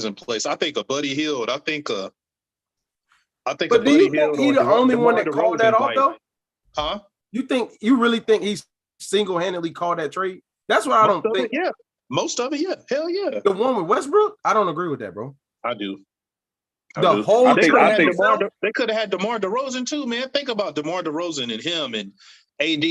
in place. I think a Buddy Hield. I think a But do you Buddy think Hield he or the only one DeMar that called that DeRozan, off though? huh? You really think he's single-handedly called that trade? That's what I don't think. Yeah. Most of it, yeah. Hell yeah. The one with Westbrook, I don't agree with that, bro. I do. Whole they trade could have had DeMar DeRozan too, man. Think about DeMar DeRozan and him and AD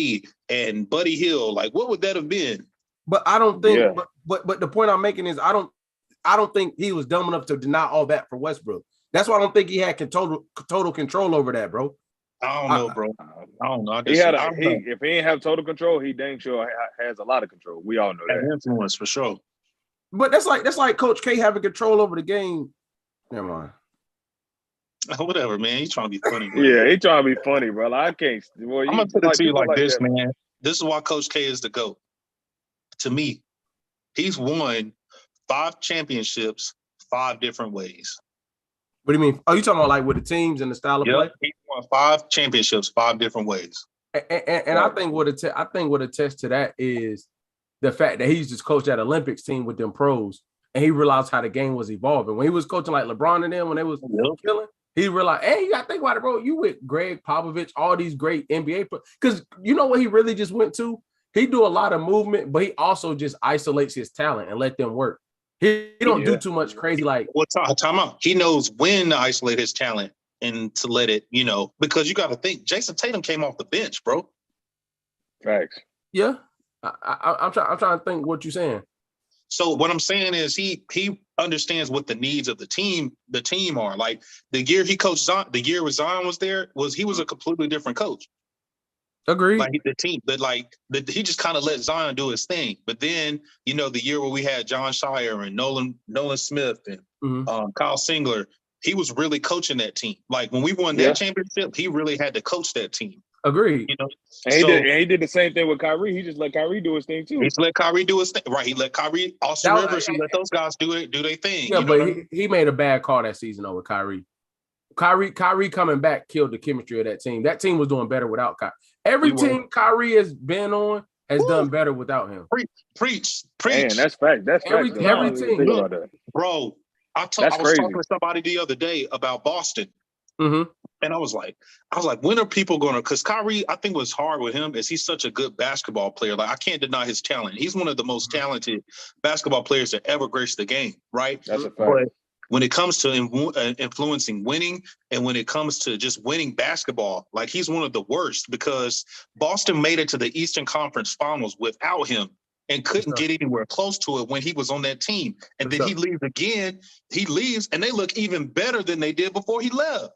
and Buddy Hield. Like, what would that have been? But I don't think. But the point I'm making is I don't think he was dumb enough to deny all that for Westbrook. That's why I don't think he had total control over that, bro. I don't know, bro. I don't know. If he ain't have total control, he dang sure has a lot of control. We all know that. Influence for sure. But that's like Coach K having control over the game. Never mind. Whatever, man. He's trying to be funny. Bro. Yeah, he's trying to be funny, bro. I can't. Well, I'm gonna put it to you like this, man. This is why Coach K is the GOAT. To me, he's won 5 championships 5 different ways. What do you mean? Oh, you talking about like with the teams and the style of play? He won 5 championships 5 different ways. And I think what attests to that is the fact that he's just coached that Olympics team with them pros, and he realized how the game was evolving. When he was coaching like LeBron and them, when they was killing, he realized, hey, you got to think about it, bro. You with Greg Popovich, all these great NBA players. Because you know what he really just went to? He do a lot of movement, but he also just isolates his talent and let them work. He don't do too much crazy like. Well, time out. He knows when to isolate his talent and to let it, because you got to think Jason Tatum came off the bench, bro. Facts. Yeah. I'm trying to think what you're saying. So what I'm saying is he understands what the needs of the team are. Like the year he coached Zion, the year Zion was there, he was a completely different coach. Agreed. Like the team, he just kind of let Zion do his thing. But then, the year where we had John Shire and Nolan Smith and Kyle Singler, he was really coaching that team. Like when we won that championship, he really had to coach that team. Agreed. And he did the same thing with Kyrie. He just let Kyrie do his thing too. He let Kyrie do his thing. Right. He let Kyrie, Austin Rivers, he let those guys do their thing. Yeah, but he made a bad call that season over Kyrie. Kyrie coming back killed the chemistry of that team. That team was doing better without Kyrie. Every team Kyrie has been on has done better without him. Preach. Man, that's fact. That's every team. Look, bro, I was talking to somebody the other day about Boston. Mm-hmm. And I was like, when are people going to, because Kyrie, I think what's hard with him is he's such a good basketball player. Like I can't deny his talent. He's one of the most talented basketball players that ever graced the game, right? That's a fact. But when it comes to influencing winning and when it comes to just winning basketball, like he's one of the worst because Boston made it to the Eastern Conference Finals without him and couldn't get anywhere close to it when he was on that team. And then he leaves again. He leaves and they look even better than they did before he left.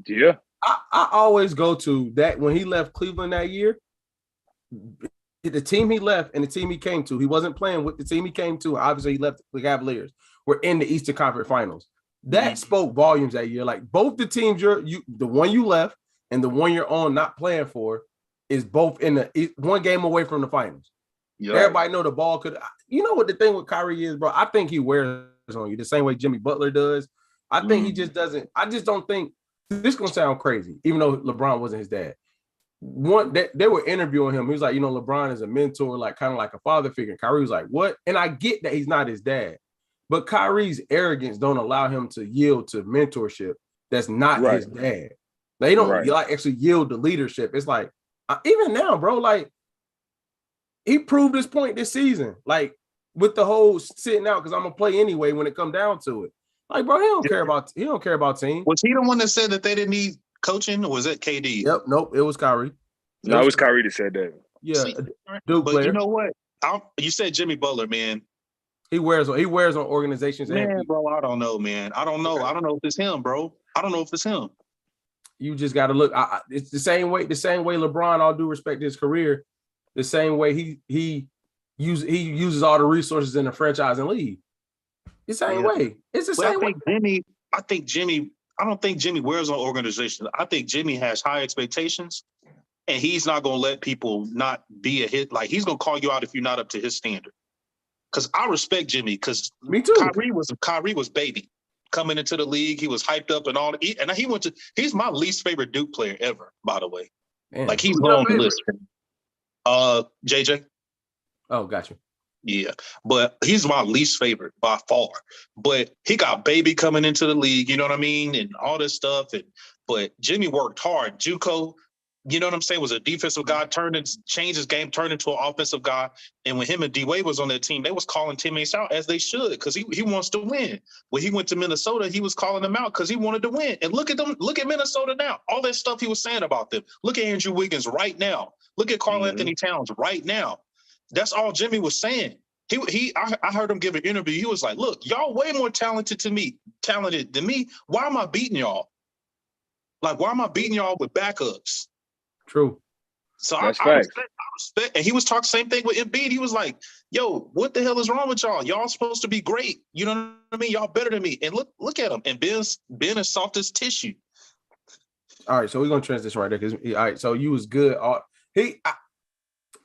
Yeah. I always go to that when he left Cleveland that year, the team he left and the team he came to, he wasn't playing with the team he came to. Obviously, he left the Cavaliers. We're in the Eastern Conference Finals. That spoke volumes that year. Like both the teams the one you left and the one you're on not playing for is both in the one game away from the finals. Yeah. Everybody know the ball could. You know what the thing with Kyrie is, bro? I think he wears on you the same way Jimmy Butler does. I think he just doesn't. I just don't think this is gonna sound crazy, even though LeBron wasn't his dad. They were interviewing him. He was like, LeBron is a mentor, like kind of like a father figure. Kyrie was like, what? And I get that he's not his dad. But Kyrie's arrogance don't allow him to yield to mentorship that's not his dad. They don't actually yield to leadership. It's like, even now, bro, like he proved his point this season. Like with the whole sitting out because I'm gonna play anyway when it come down to it. Like, bro, he don't care about team. Was he the one that said that they didn't need coaching, or was it KD? Yep, nope, it was Kyrie. No, it was Kyrie that said that. Yeah, but player. You know what? You said Jimmy Butler, man. He wears on organizations. Man, bro, I don't know, man. I don't know. I don't know if it's him, bro. I don't know if it's him. You just got to look. It's the same way. The same way LeBron, all due respect to his career, the same way he uses all the resources in the franchise and league. The same way. It's the same way. I don't think Jimmy wears on organizations. I think Jimmy has high expectations, and he's not going to let people not be a hit. Like he's going to call you out if you're not up to his standard. Because I respect Jimmy. Because me too. Kyrie was baby coming into the league. He was hyped up and all. And he's my least favorite Duke player ever. By the way, man, like he's on the list. JJ. Oh, gotcha. Yeah, but he's my least favorite by far. But he got baby coming into the league, you know what I mean, and all this stuff. And but Jimmy worked hard. JUCO, you know what I'm saying, was a defensive guy, changed his game, turned into an offensive guy. And when him and D Wade was on that team, they was calling teammates out as they should because he wants to win. When he went to Minnesota, he was calling them out because he wanted to win. And look at them, look at Minnesota now. All that stuff he was saying about them. Look at Andrew Wiggins right now. Look at Karl Anthony Towns right now. That's all Jimmy was saying. I heard him give an interview. He was like, "Look, y'all way more talented than me. Why am I beating y'all? Like, why am I beating y'all with backups?" True. So I respect. And he was talking same thing with Embiid. He was like, "Yo, what the hell is wrong with y'all? Y'all supposed to be great. You know what I mean? Y'all better than me." And look at him. And Ben is soft as tissue. All right, so we're gonna transition right there because all right, so you was good.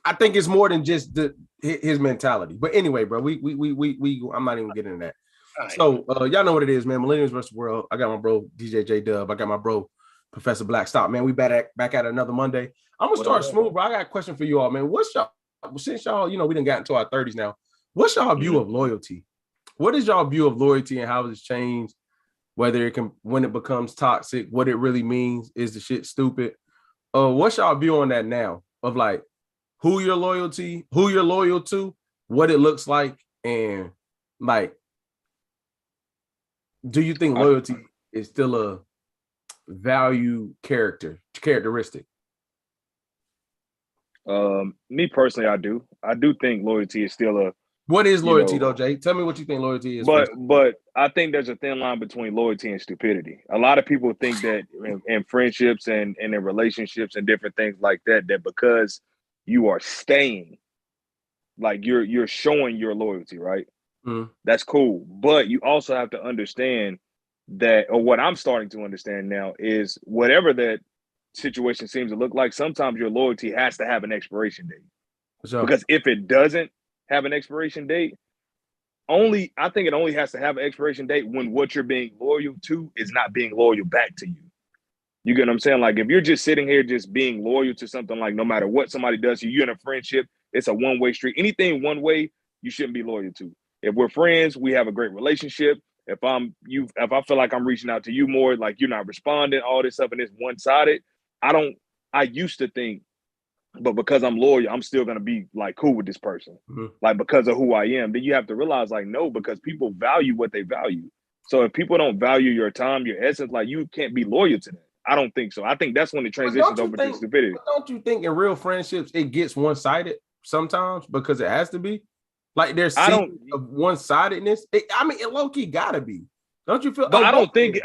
I think it's more than just his mentality. But anyway, bro, we I'm not even getting into that. Right. So y'all know what it is, man. Millennials versus World. I got my bro DJ J Dub. I got my bro Professor Blackstock. Man, we back at another Monday. I'm gonna start smooth, bro. I got a question for you all, man. What's y'all, since y'all, we done got into our 30s now, what's y'all view of loyalty? What is y'all view of loyalty and how it's changed? Whether it can, when it becomes toxic, what it really means, is the shit stupid? What's y'all view on that now? Of like who you're loyal to, what it looks like, and like, do you think loyalty is still a value characteristic? Me personally, I do. I do think loyalty is still a. What is loyalty though, Jay? Tell me what you think loyalty is. But I think there's a thin line between loyalty and stupidity. A lot of people think that in friendships and in relationships and different things like that, that because you are staying, like you're showing your loyalty, right? That's cool. But you also have to understand that, or what I'm starting to understand now, is whatever that situation seems to look like, sometimes your loyalty has to have an expiration date. Sure. Because if it doesn't have an expiration date, I think it only has to have an expiration date when what you're being loyal to is not being loyal back to you. You get what I'm saying? Like if you're just sitting here just being loyal to something, like no matter what somebody does to you, you're in a friendship, it's a one-way street. Anything one way, you shouldn't be loyal to. If we're friends, we have a great relationship. If I feel like I'm reaching out to you more, like you're not responding, all this stuff, and it's one-sided, I used to think, but because I'm loyal, I'm still gonna be like cool with this person, like because of who I am. Then you have to realize, like, no, because people value what they value. So if people don't value your time, your essence, like you can't be loyal to that. I don't think so. I think that's when it transitions over to stupidity. Don't you think in real friendships it gets one-sided sometimes because it has to be? Like there's of one-sidedness. It low-key gotta be. Don't you feel? But I don't think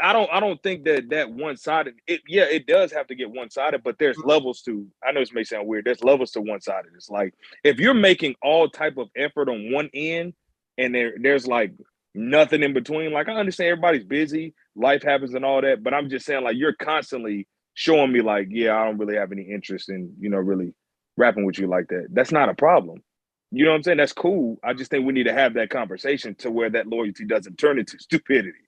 that one-sided. It does have to get one-sided, but there's levels to. I know this may sound weird. There's levels to one-sided. It's like if you're making all type of effort on one end, and there's like nothing in between. Like I understand everybody's busy, life happens, and all that. But I'm just saying, like you're constantly showing me, like, yeah, I don't really have any interest in really rapping with you like that. That's not a problem. You know what I'm saying? That's cool. I just think we need to have that conversation to where that loyalty doesn't turn into stupidity.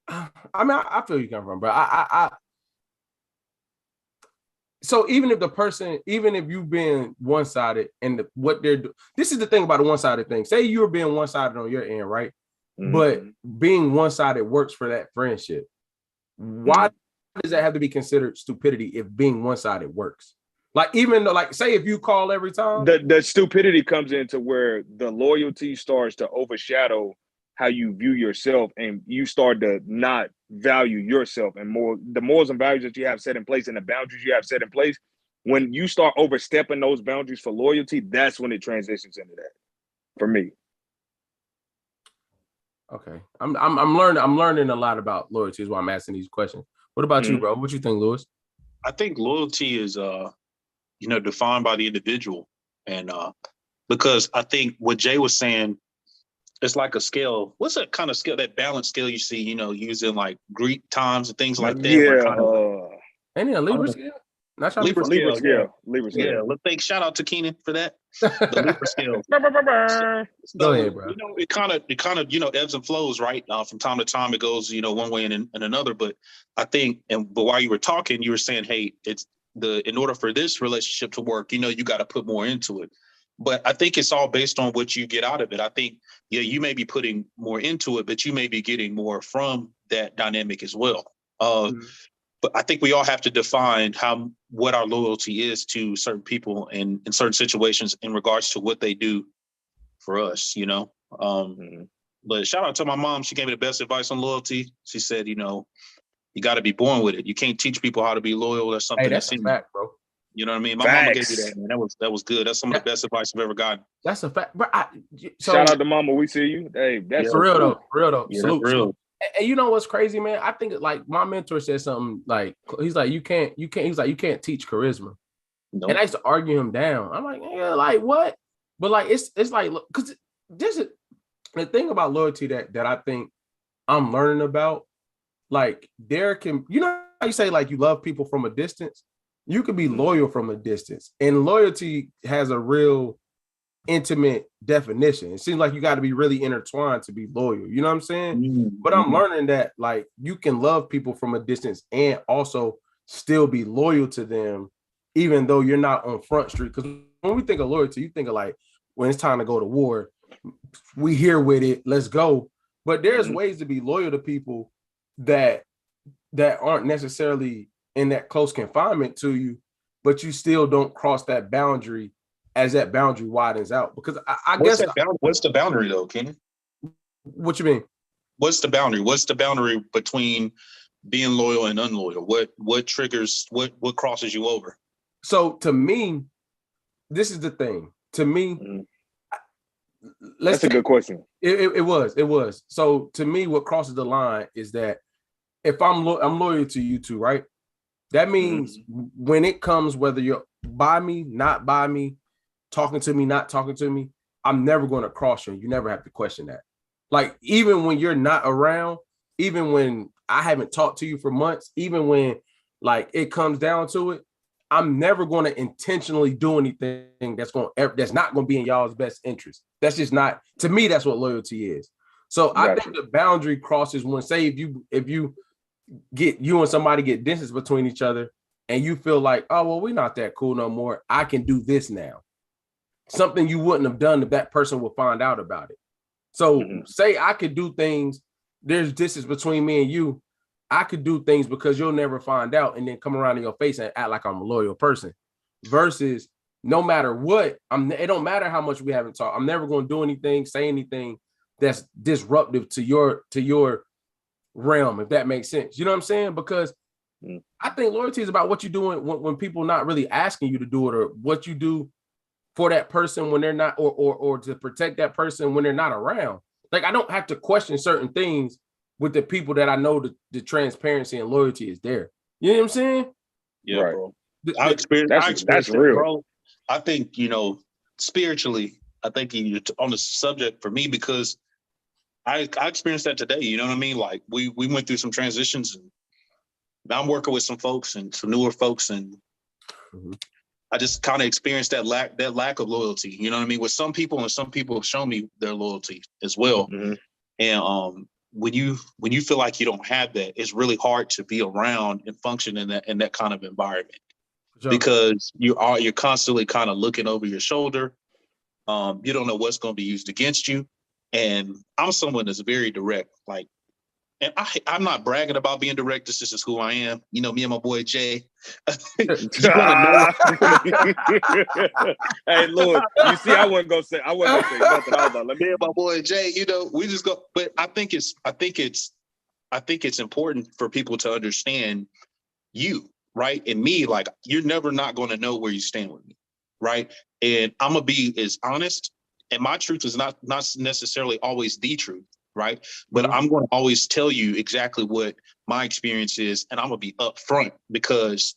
I feel you come from, bro. So even if you've been one-sided and what they're doing, this is the thing about the one-sided thing. Say you're being one-sided on your end, right? But being one-sided works for that friendship. Why does that have to be considered stupidity if being one-sided works? Like, even though, like, say if you call every time, the stupidity comes into where the loyalty starts to overshadow how you view yourself, and you start to not value yourself and the morals and values that you have set in place and the boundaries you have set in place. When you start overstepping those boundaries for loyalty, that's when it transitions into that. For me. Okay, I'm learning a lot about loyalty. Is why I'm asking these questions. What about you, bro? What you think, Lewis? I think loyalty is defined by the individual, and because I think what Jay was saying, it's like a scale. What's that kind of scale? That balance scale you see, using like Greek times and things like that. Yeah. Any Libra scale? Not Libra scale. Libra scale. Yeah. Let's thank shout out to Keenan for that. The Libra scale. So, go ahead, bro. It kind of ebbs and flows, right? From time to time, it goes one way and another. But I think, but while you were talking, you were saying, hey, in order for this relationship to work, you got to put more into it. But I think it's all based on what you get out of it. I think, yeah, you may be putting more into it, but you may be getting more from that dynamic as well. But I think we all have to define what our loyalty is to certain people in certain situations in regards to what they do for us, you know. But shout out to my mom. She gave me the best advice on loyalty. She said, you know, you got to be born with it. You can't teach people how to be loyal. That's something that's a fact, bro. You know what I mean? My mama gave me that, man. That was good. That's some of the best advice I've ever gotten. That's a fact. Bro, shout out to mama. We see you. Hey, that's for real though. For real though. Yeah, salute. Real. And you know what's crazy, man? I think like my mentor said something like, he's like, you can't teach charisma. Nope. And I used to argue him down. I'm like, yeah, like what? But like it's like, because this is the thing about loyalty that I think I'm learning about. Like there can, you know how you say like you love people from a distance? You can be loyal from a distance. And loyalty has a real intimate definition. It seems like you got to be really intertwined to be loyal. You know what I'm saying? But I'm learning that like you can love people from a distance and also still be loyal to them, even though you're not on Front Street. Because when we think of loyalty, you think of like when it's time to go to war, we here with it, let's go. But there's ways to be loyal to people that aren't necessarily in that close confinement to you, but you still don't cross that boundary as that boundary widens out. Because I guess what's the boundary though, Kenny? What you mean? What's the boundary? What's the boundary between being loyal and unloyal? What triggers, what crosses you over? So to me, this is the thing. To me, that's a good question. It was. So to me, what crosses the line is that if I'm loyal to you two, right? That means when it comes, whether you're by me, not by me, talking to me, not talking to me, I'm never going to cross you. You never have to question that. Like, even when you're not around, even when I haven't talked to you for months, even when like it comes down to it, I'm never going to intentionally do anything that's not going to be in y'all's best interest. That's just not, to me, that's what loyalty is. So I think the boundary crosses when, say, if you and somebody get distance between each other and you feel like, oh, well, we're not that cool no more. I can do this now. Something you wouldn't have done if that person would find out about it. So say I could do things, there's distance between me and you. I could do things because you'll never find out and then come around in your face and act like I'm a loyal person versus no matter what, it don't matter how much we haven't talked. I'm never going to do anything, say anything that's disruptive to your realm, if that makes sense. You know what I'm saying? Because I think loyalty is about what you're doing when people not really asking you to do it, or what you do for that person when they're not, or to protect that person when they're not around. Like, I don't have to question certain things with the people that I know the transparency and loyalty is there. You know what I'm saying? Yeah, right. Bro. I experienced that's it, real. Bro. I think, spiritually, I think on the subject for me, because I experienced that today. You know what I mean? Like we went through some transitions, and now I'm working with some folks and some newer folks, and I just kind of experienced that lack of loyalty. You know what I mean? With some people, and some people have shown me their loyalty as well. And when you feel like you don't have that, it's really hard to be around and function in that kind of environment, because you're constantly kind of looking over your shoulder. You don't know what's going to be used against you. And I'm someone that's very direct, like, and I'm not bragging about being direct. This is who I am. You know, me and my boy Jay. Hey, Lord, you see, I wasn't gonna say nothing. I was like, let me and my boy Jay. We just go. But I think it's important for people to understand you, right? And me, like, you're never not going to know where you stand with me, right? And I'm gonna be as honest. And my truth is not necessarily always the truth, right? But I'm going to always tell you exactly what my experience is, and I'm going to be upfront, because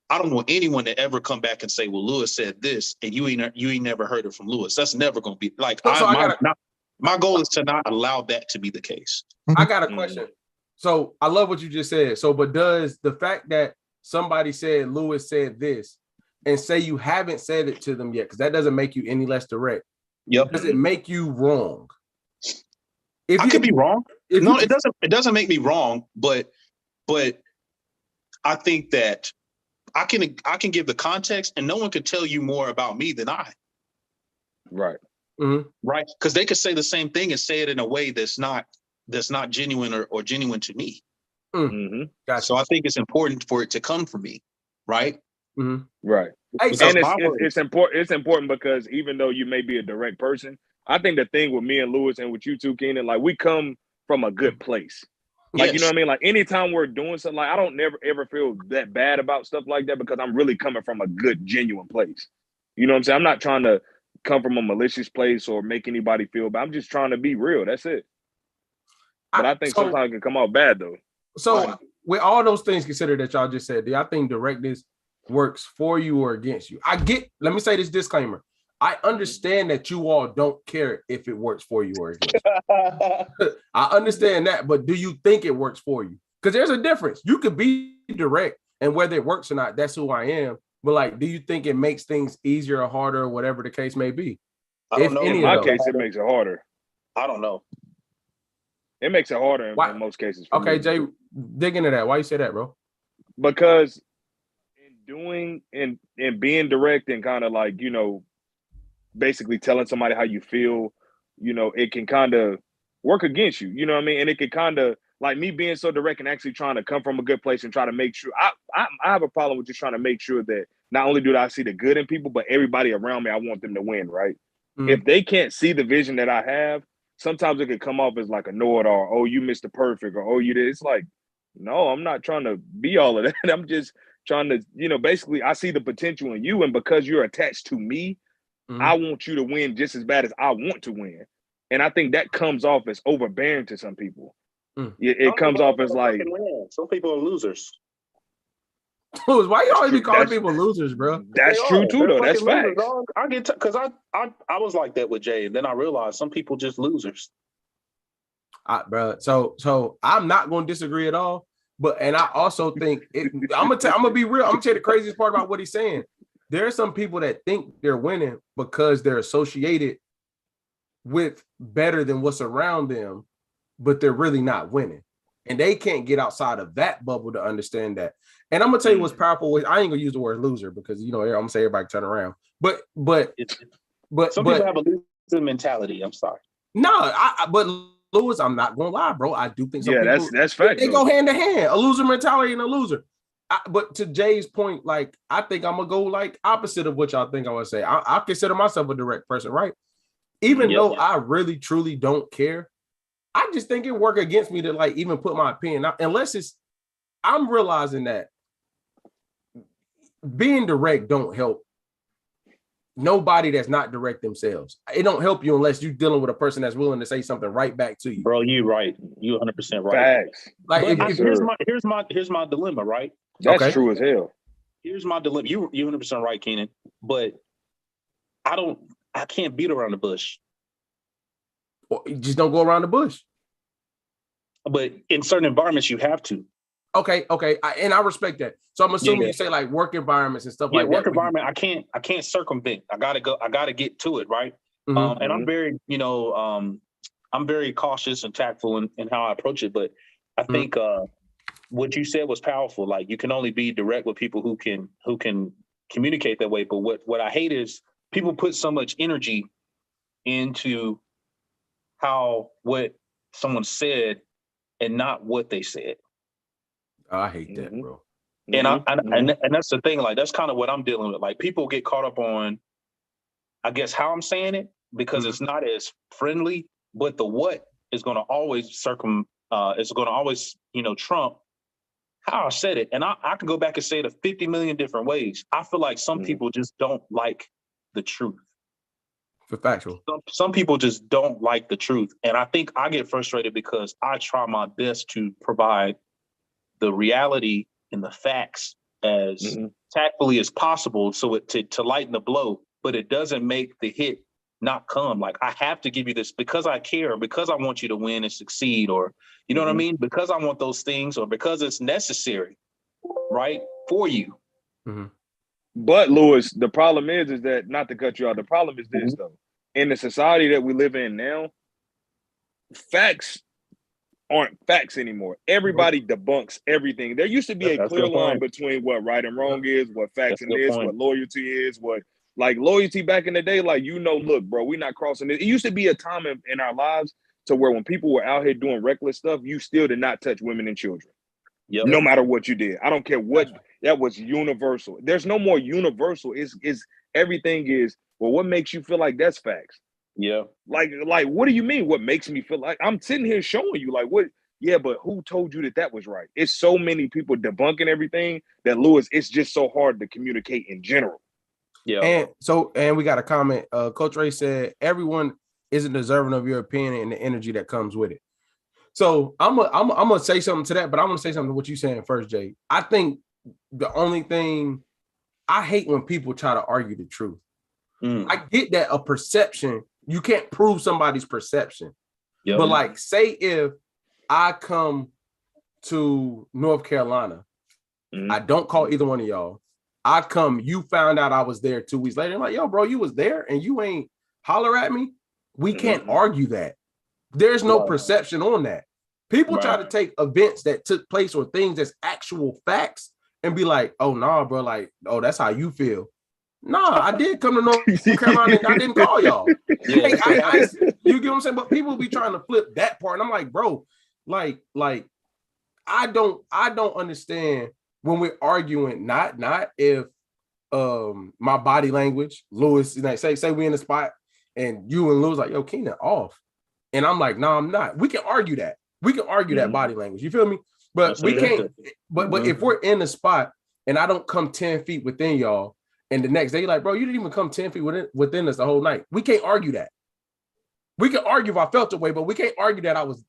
I don't want anyone to ever come back and say, "Well, Lewis said this," and you ain't never heard it from Lewis. That's never going to be like. My goal is to not allow that to be the case. I got a question. So I love what you just said. So, but does the fact that somebody said Lewis said this, and say you haven't said it to them yet, because that doesn't make you any less direct? Yep. Does it make you wrong? I could be wrong. No, it doesn't. It doesn't make me wrong, but I think that I can give the context, and no one can tell you more about me than I. Right. Mm-hmm. Right. Because they could say the same thing and say it in a way that's not genuine or genuine to me. Mm-hmm. Gotcha. So I think it's important for it to come from me. Right. Mm-hmm. Right. Hey, Because And my words, it's important. It's important because even though you may be a direct person, I think the thing with me and Lewis and with you two, Keenan, like we come from a good place. Like, you know yes. what I mean? Like anytime we're doing something, like I don't never ever feel that bad about stuff like that because I'm really coming from a good, genuine place. You know what I'm saying? I'm not trying to come from a malicious place or make anybody feel bad. I'm just trying to be real. That's it. But I think sometimes it can come out bad though. So with all those things considered that y'all just said, do y'all think directness works for you or against you? Let me say this disclaimer. I understand that you all don't care if it works for you or against you. I understand that, but do you think it works for you? Because there's a difference. You could be direct, and whether it works or not, that's who I am. But like, do you think it makes things easier or harder or whatever the case may be? I don't know. In my case, it makes it harder. I don't know. It makes it harder in most cases. Okay, me. Jay, dig into that. Why you say that, bro? Because in doing and being direct and kind of like, you know, basically telling somebody how you feel, you know, it can kind of work against you. You know what I mean? And it can kind of like me being so direct and actually trying to come from a good place and try to make sure I have a problem with just trying to make sure that not only do I see the good in people, but everybody around me, I want them to win, right? Mm-hmm. If they can't see the vision that I have, sometimes it could come off as like a know-it-all. Oh, you Mr. Perfect, or oh, you did. It's like, no, I'm not trying to be all of that. I'm just trying to, you know, basically I see the potential in you. And because you're attached to me, mm-hmm. I want you to win just as bad as I want to win. And I think that comes off as overbearing to some people. It comes off as like, some people are losers. Why you always be calling people losers, bro? That's true too, though. That's facts. I get because I was like that with Jay, and then I realized some people just losers. Bro, so I'm not going to disagree at all, and I also think I'm gonna be real. I'm gonna tell you the craziest part about what he's saying. There are some people that think they're winning because they're associated with better than what's around them, but they're really not winning. And they can't get outside of that bubble to understand that. And I'm gonna tell you what's powerful. I ain't gonna use the word loser because I'm gonna say everybody turn around. But some people have a loser mentality. I'm sorry. No, but Lewis, I'm not gonna lie, bro. I do think some people that's fact. They go hand to hand. A loser mentality and a loser. But to Jay's point, like I think I'm gonna go like opposite of what y'all think I would say. I consider myself a direct person, right? Even though I really truly don't care. I just think it work against me to like even put my opinion out, unless I'm realizing that being direct don't help nobody that's not direct themselves. It don't help you unless you're dealing with a person that's willing to say something right back to you. Bro, you right. You 100% right. Facts. Like here's my dilemma, right? That's true as hell. Here's my dilemma. You 100% right, Keenan. But I can't beat around the bush. Well, you just don't go around the bush. But in certain environments, you have to. Okay. And I respect that. So I'm assuming you say like work environments and stuff like that. Work environment, I can't circumvent. I gotta get to it, right? Mm-hmm. And I'm very, I'm very cautious and tactful in how I approach it. But I think what you said was powerful. Like you can only be direct with people who can communicate that way. But what I hate is people put so much energy into what someone said and not what they said. Oh, I hate that, bro. And and that's the thing. Like that's kind of what I'm dealing with. Like people get caught up on, I guess, how I'm saying it because it's not as friendly. But the what is going to always is going to always trump how I said it. And I can go back and say it 50 million different ways. I feel like some people just don't like the truth. For factual. Some people just don't like the truth. And I think I get frustrated because I try my best to provide the reality and the facts as tactfully as possible so to lighten the blow, but it doesn't make the hit not come. Like I have to give you this because I care, because I want you to win and succeed, or you know what I mean? Because I want those things, or because it's necessary, right, for you. Mm-hmm. But Lewis, the problem is that, not to cut you off, the problem is this though. In the society that we live in now, facts aren't facts anymore. Everybody debunks everything. There used to be a clear line between what right and wrong is, what facts and is, what loyalty is, what Like loyalty back in the day, like, look, bro, we not crossing it. It used to be a time in our lives to where when people were out here doing reckless stuff, you still did not touch women and children. Yep. No matter what you did. I don't care what. That was universal. There's no more universal. Is everything is, well, what makes you feel like that's facts? Yeah. Like, what do you mean? What makes me feel like I'm sitting here showing you, like, what? Yeah, but who told you that was right? It's so many people debunking everything that, Lewis, it's just so hard to communicate in general. Yeah. And we got a comment. Coach Ray said everyone isn't deserving of your opinion and the energy that comes with it. So I'm gonna say something to that, but I'm gonna say something to what you're saying first, Jay. I think the only thing I hate when people try to argue the truth. I get that a perception, you can't prove somebody's perception. Yep. But like, say if I come to North Carolina, I don't call either one of y'all. I come, you found out I was there 2 weeks later. I'm like, yo, bro, you was there and you ain't holler at me. We can't argue that. There's no perception on that. People try to take events that took place or things that's actual facts and be like, oh, nah, bro, like, oh, that's how you feel. Nah, I did come to North Carolina and I didn't call y'all. Yeah, you get what I'm saying? But people be trying to flip that part. And I'm like, bro, like I don't understand when we're arguing, not if my body language, Lewis, like say we in the spot and you and Lewis like, yo, Keenan off. And I'm like, no, I'm not. We can argue that. We can argue that body language. You feel me? But we can't. But if we're in the spot and I don't come 10 feet within y'all, and the next day you're like, bro, you didn't even come 10 feet within us the whole night. We can't argue that. We can argue if I felt the way, but we can't argue that I was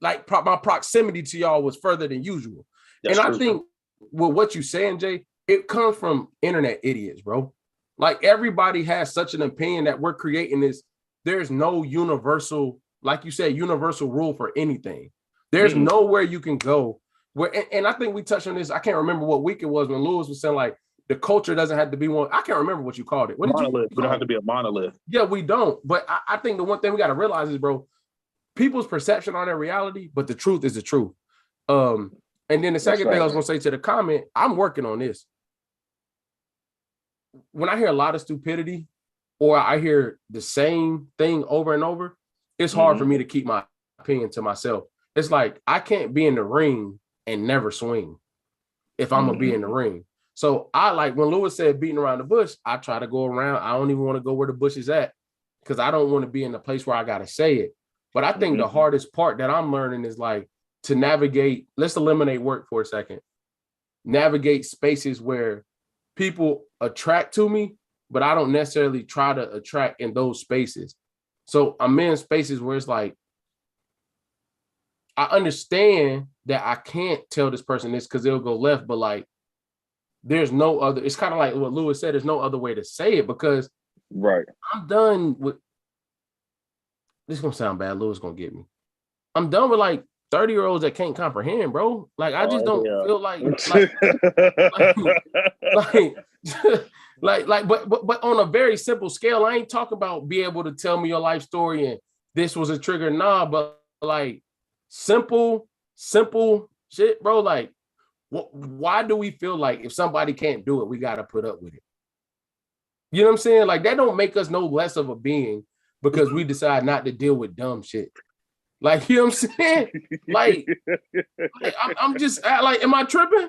like my proximity to y'all was further than usual. That's and true. I think with what you're saying, Jay, it comes from internet idiots, bro. Like everybody has such an opinion that we're creating this. There's no universal, like you said, universal rule for anything. There's nowhere you can go where, and I think we touched on this. I can't remember what week it was when Lewis was saying like the culture doesn't have to be one. I can't remember what you called it. What monolith. We don't have to be a monolith. Yeah, we don't. But I think the one thing we got to realize is, bro, people's perception on their reality, but the truth is the truth. And then the second thing I was going to say to the comment, I'm working on this. When I hear a lot of stupidity or I hear the same thing over and over, it's hard for me to keep my opinion to myself. It's like I can't be in the ring and never swing if I'm going to be in the ring. So I like when Lewis said beating around the bush, I try to go around. I don't even want to go where the bush is at because I don't want to be in the place where I got to say it. But I think the hardest part that I'm learning is like to navigate. Let's eliminate work for a second. Navigate spaces where people attract to me, but I don't necessarily try to attract in those spaces. So I'm in spaces where it's like, I understand that I can't tell this person this because it'll go left, but like, there's no other, it's kind of like what Lewis said, there's no other way to say it because I'm done with, this is going to sound bad, Lewis going to get me. I'm done with like 30-year-olds that can't comprehend, bro. Like, I just don't feel like but on a very simple scale, I ain't talking about be able to tell me your life story and this was a trigger. Nah, but like simple shit, bro. Like, why do we feel like if somebody can't do it, we got to put up with it? You know what I'm saying? Like, that don't make us no less of a being because we decide not to deal with dumb shit. Like, you know what I'm saying? Like I'm just like, am I tripping?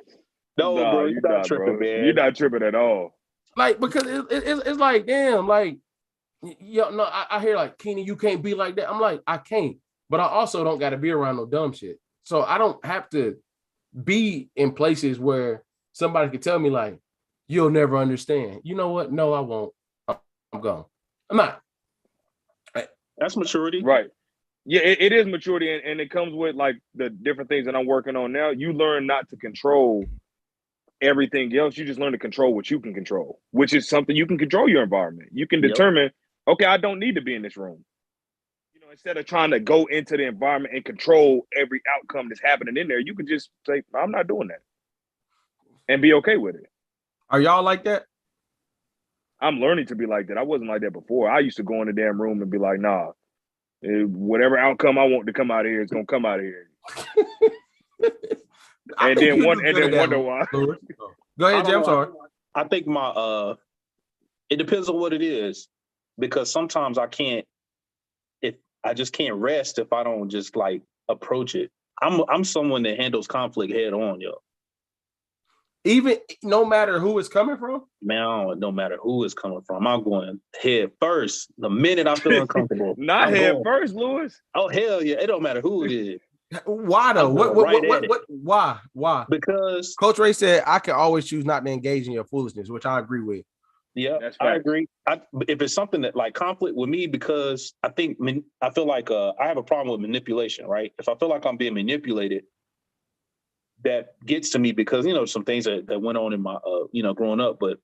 No, bro, you're not tripping, man. You're not tripping at all. Like, because it's like, damn, like, I hear like, Keenan, you can't be like that. I'm like, I can't, but I also don't got to be around no dumb shit. So I don't have to be in places where somebody could tell me like, you'll never understand. You know what? No, I won't. I'm gone. I'm not. That's maturity. Right. Yeah, it is maturity, and it comes with like the different things that I'm working on now. You learn not to control everything else. You just learn to control what you can control, which is something you can control your environment. You can determine, okay, I don't need to be in this room. You know, instead of trying to go into the environment and control every outcome that's happening in there, you can just say, I'm not doing that and be okay with it. Are y'all like that? I'm learning to be like that. I wasn't like that before. I used to go in the damn room and be like, nah, whatever outcome I want to come out of here is gonna come out of here. and then wonder why. Go ahead, Jay. I'm sorry. I think my It depends on what it is, because sometimes I just can't rest if I don't just like approach it. I'm someone that handles conflict head on, yo. Even no matter who it's coming from? Man, no matter who it's coming from, I'm going head first. The minute I feel uncomfortable, Not I'm head going, first, Lewis. oh hell yeah, it don't matter who it is. Why though? Why? Because Coach Ray said I can always choose not to engage in your foolishness, which I agree with. yeah, That's I facts. agree. If it's something that like conflict with me, because I feel like I have a problem with manipulation, right? If I feel like I'm being manipulated, that gets to me because some things that went on in my growing up. But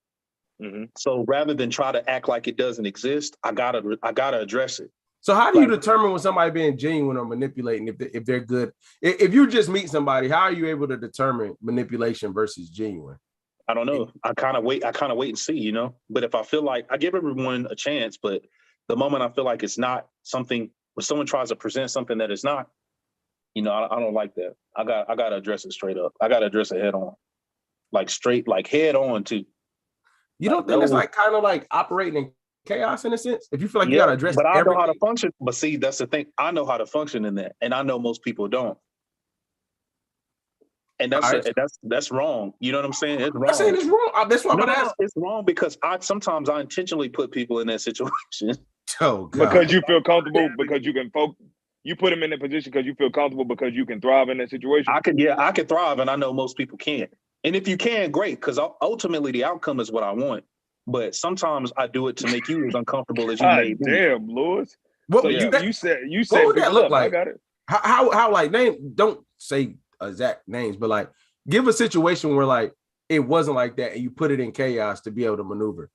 so rather than try to act like it doesn't exist, I gotta address it. So how do you determine when somebody being genuine or manipulating if they're good? If you just meet somebody, how are you able to determine manipulation versus genuine? I don't know. I kind of wait and see, But if I feel like I give everyone a chance, but the moment I feel like it's not something, when someone tries to present something that it's not, I don't like that. I got to address it straight up. I got to address it head on, like straight, like head on too. You don't think it's like kind of like operating in chaos in a sense? If you feel like you got to address but I everything. know how to function. But see, that's the thing. I know how to function in that, and I know most people don't. And that's wrong. You know what I'm saying? It's wrong. I'm saying it's wrong. That's why I'm asking. It's wrong because sometimes I intentionally put people in that situation. Oh, God. Because you feel comfortable, because you can focus. You put them in a position because you feel comfortable, because you can thrive in that situation. I could thrive, and I know most people can't. And if you can, great, because ultimately the outcome is what I want. But sometimes I do it to make you as uncomfortable as you made me. Damn, Lewis. What so you said what would that look like? I got it. How like name? Don't say exact names, but like give a situation where like it wasn't like that, and you put it in chaos to be able to maneuver.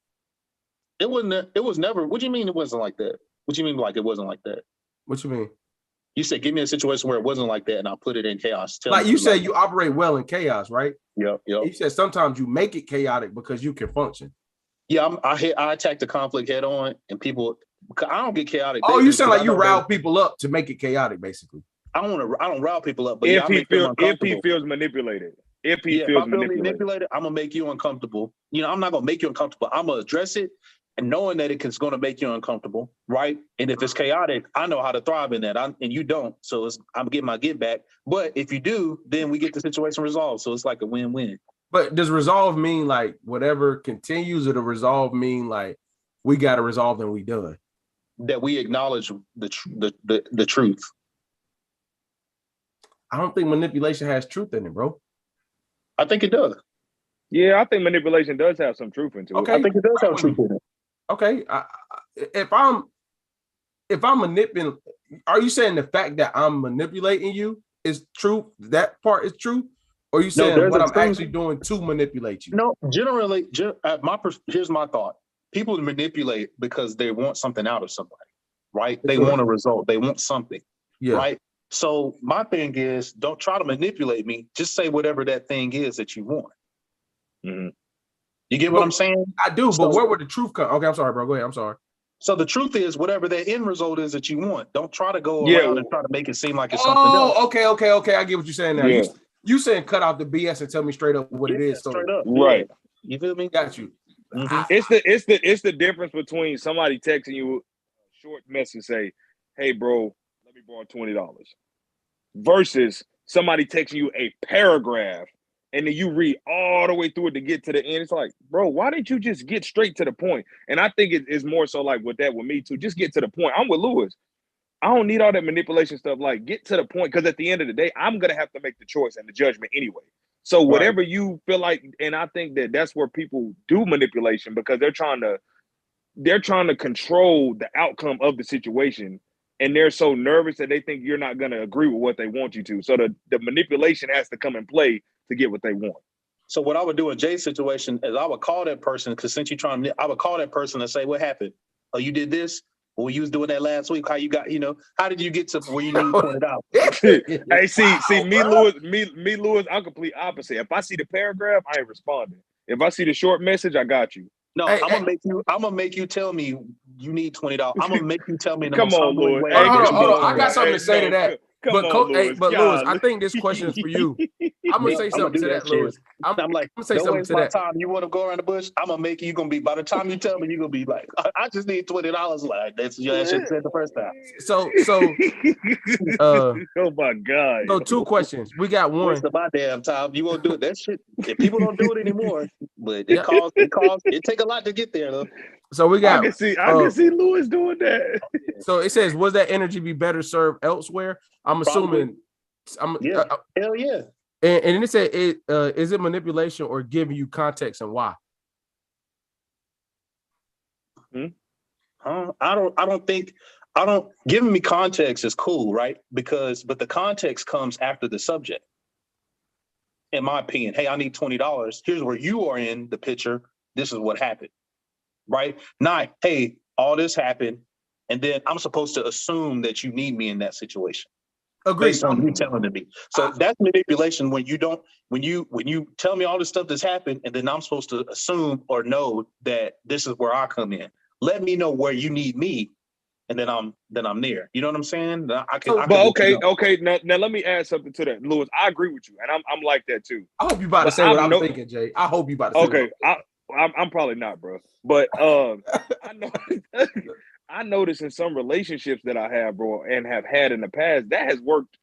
It wasn't. It was never. What do you mean it wasn't like that? What do you mean like it wasn't like that? What you mean? You said give me a situation where it wasn't like that, and I'll put it in chaos. Like you said, you operate well in chaos, right? Yep. You said sometimes you make it chaotic because you can function. Yeah, I attack the conflict head on, and people. I don't get chaotic. Oh, you sound like you rile people up to make it chaotic, basically. I don't rile people up, but if he feels manipulated. If he feels manipulated, I'm gonna make you uncomfortable. I'm not gonna make you uncomfortable. I'm gonna address it, and knowing that it's gonna make you uncomfortable, right? And if it's chaotic, I know how to thrive in that, and you don't. So I'm getting my get back. But if you do, then we get the situation resolved. So it's like a win-win. But does resolve mean like whatever continues, or the resolve mean like we got to resolve and we done? That we acknowledge the truth. I don't think manipulation has truth in it, bro. I think it does. Yeah, I think manipulation does have some truth into it. Okay, I think it does have truth in it. Okay, if I'm manipulating, are you saying the fact that I'm manipulating you is true? That part is true, or are you saying what I'm actually doing to manipulate you? No, generally, here's my thought. People manipulate because they want something out of somebody, right? They want a result. They want something, right? So my thing is, don't try to manipulate me. Just say whatever that thing is that you want. Mm-hmm. You get what I'm saying? I do, but where would the truth come? Okay, I'm sorry, bro. Go ahead. I'm sorry. So the truth is, whatever the end result is that you want, don't try to go around and try to make it seem like it's something else. Okay. I get what you're saying now. Yeah. You saying cut out the BS and tell me straight up what it is. So straight up, right? You feel me? Got you. Mm-hmm. It's the difference between somebody texting you a short message, say, "Hey, bro, let me borrow $20," versus somebody texting you a paragraph and then you read all the way through it to get to the end. It's like, bro, why didn't you just get straight to the point? And I think it is more so like with me too. Just get to the point. I'm with Lewis. I don't need all that manipulation stuff. Like, get to the point, because at the end of the day, I'm gonna have to make the choice and the judgment anyway. So whatever you feel like, and I think that's where people do manipulation, because they're trying to control the outcome of the situation, and they're so nervous that they think you're not gonna agree with what they want you to. So the manipulation has to come in play to get what they want. So what I would do in Jay's situation is I would call that person, because since I would call that person and say, "What happened? Oh, you did this? Well, you was doing that last week. How you got? How did you get to where you need $20?" Hey, see, me, Lewis, I'm complete opposite. If I see the paragraph, I ain't responding. If I see the short message, I got you. No, I'm gonna make you tell me you need $20. I'm gonna make you tell me in the Come most on, humbling Lewis. way. Hold on. I got something to say to that. Come But on, hey, Lewis. but Lewis, I Golly. think this question is for you. I'm gonna Yeah, say I'm gonna something do to that that, shit. Lewis. I'm like, I'm gonna say don't something waste to my that. time. You want to go around the bush? I'm gonna make you. You're gonna be. By the time you tell me, you're gonna be like, I just need $20. Like that's I should have said the first time. So Oh my God. so two questions. We got one. Waste of my damn time. You won't do it. That shit. If people don't do it anymore, but it Yeah. costs. It take a lot to get there though. So we I got. can see Lewis doing that. So it says, "Was that energy be better served elsewhere?" I'm Probably. assuming. Yeah. Hell yeah. And then it said, "Is it manipulation or giving you context and why?" I don't think. Giving me context is cool, right? But the context comes after the subject. In my opinion, hey, I need $20. Here's where you are in the picture. This is what happened, right? Not, hey, all this happened, and then I'm supposed to assume that you need me in that situation Agreed. based on you telling me. So that's manipulation when you tell me all the stuff that's happened, and then I'm supposed to assume or know that this is where I come in. Let me know where you need me, and then I'm there. You know what I'm saying? Okay. Now let me add something to that, Lewis. I agree with you, and I'm like that too. I hope you about to say what I'm thinking, Jay. I hope you about to say. Okay, I'm probably not, bro. But I noticed in some relationships that I have, bro, and have had in the past, that has worked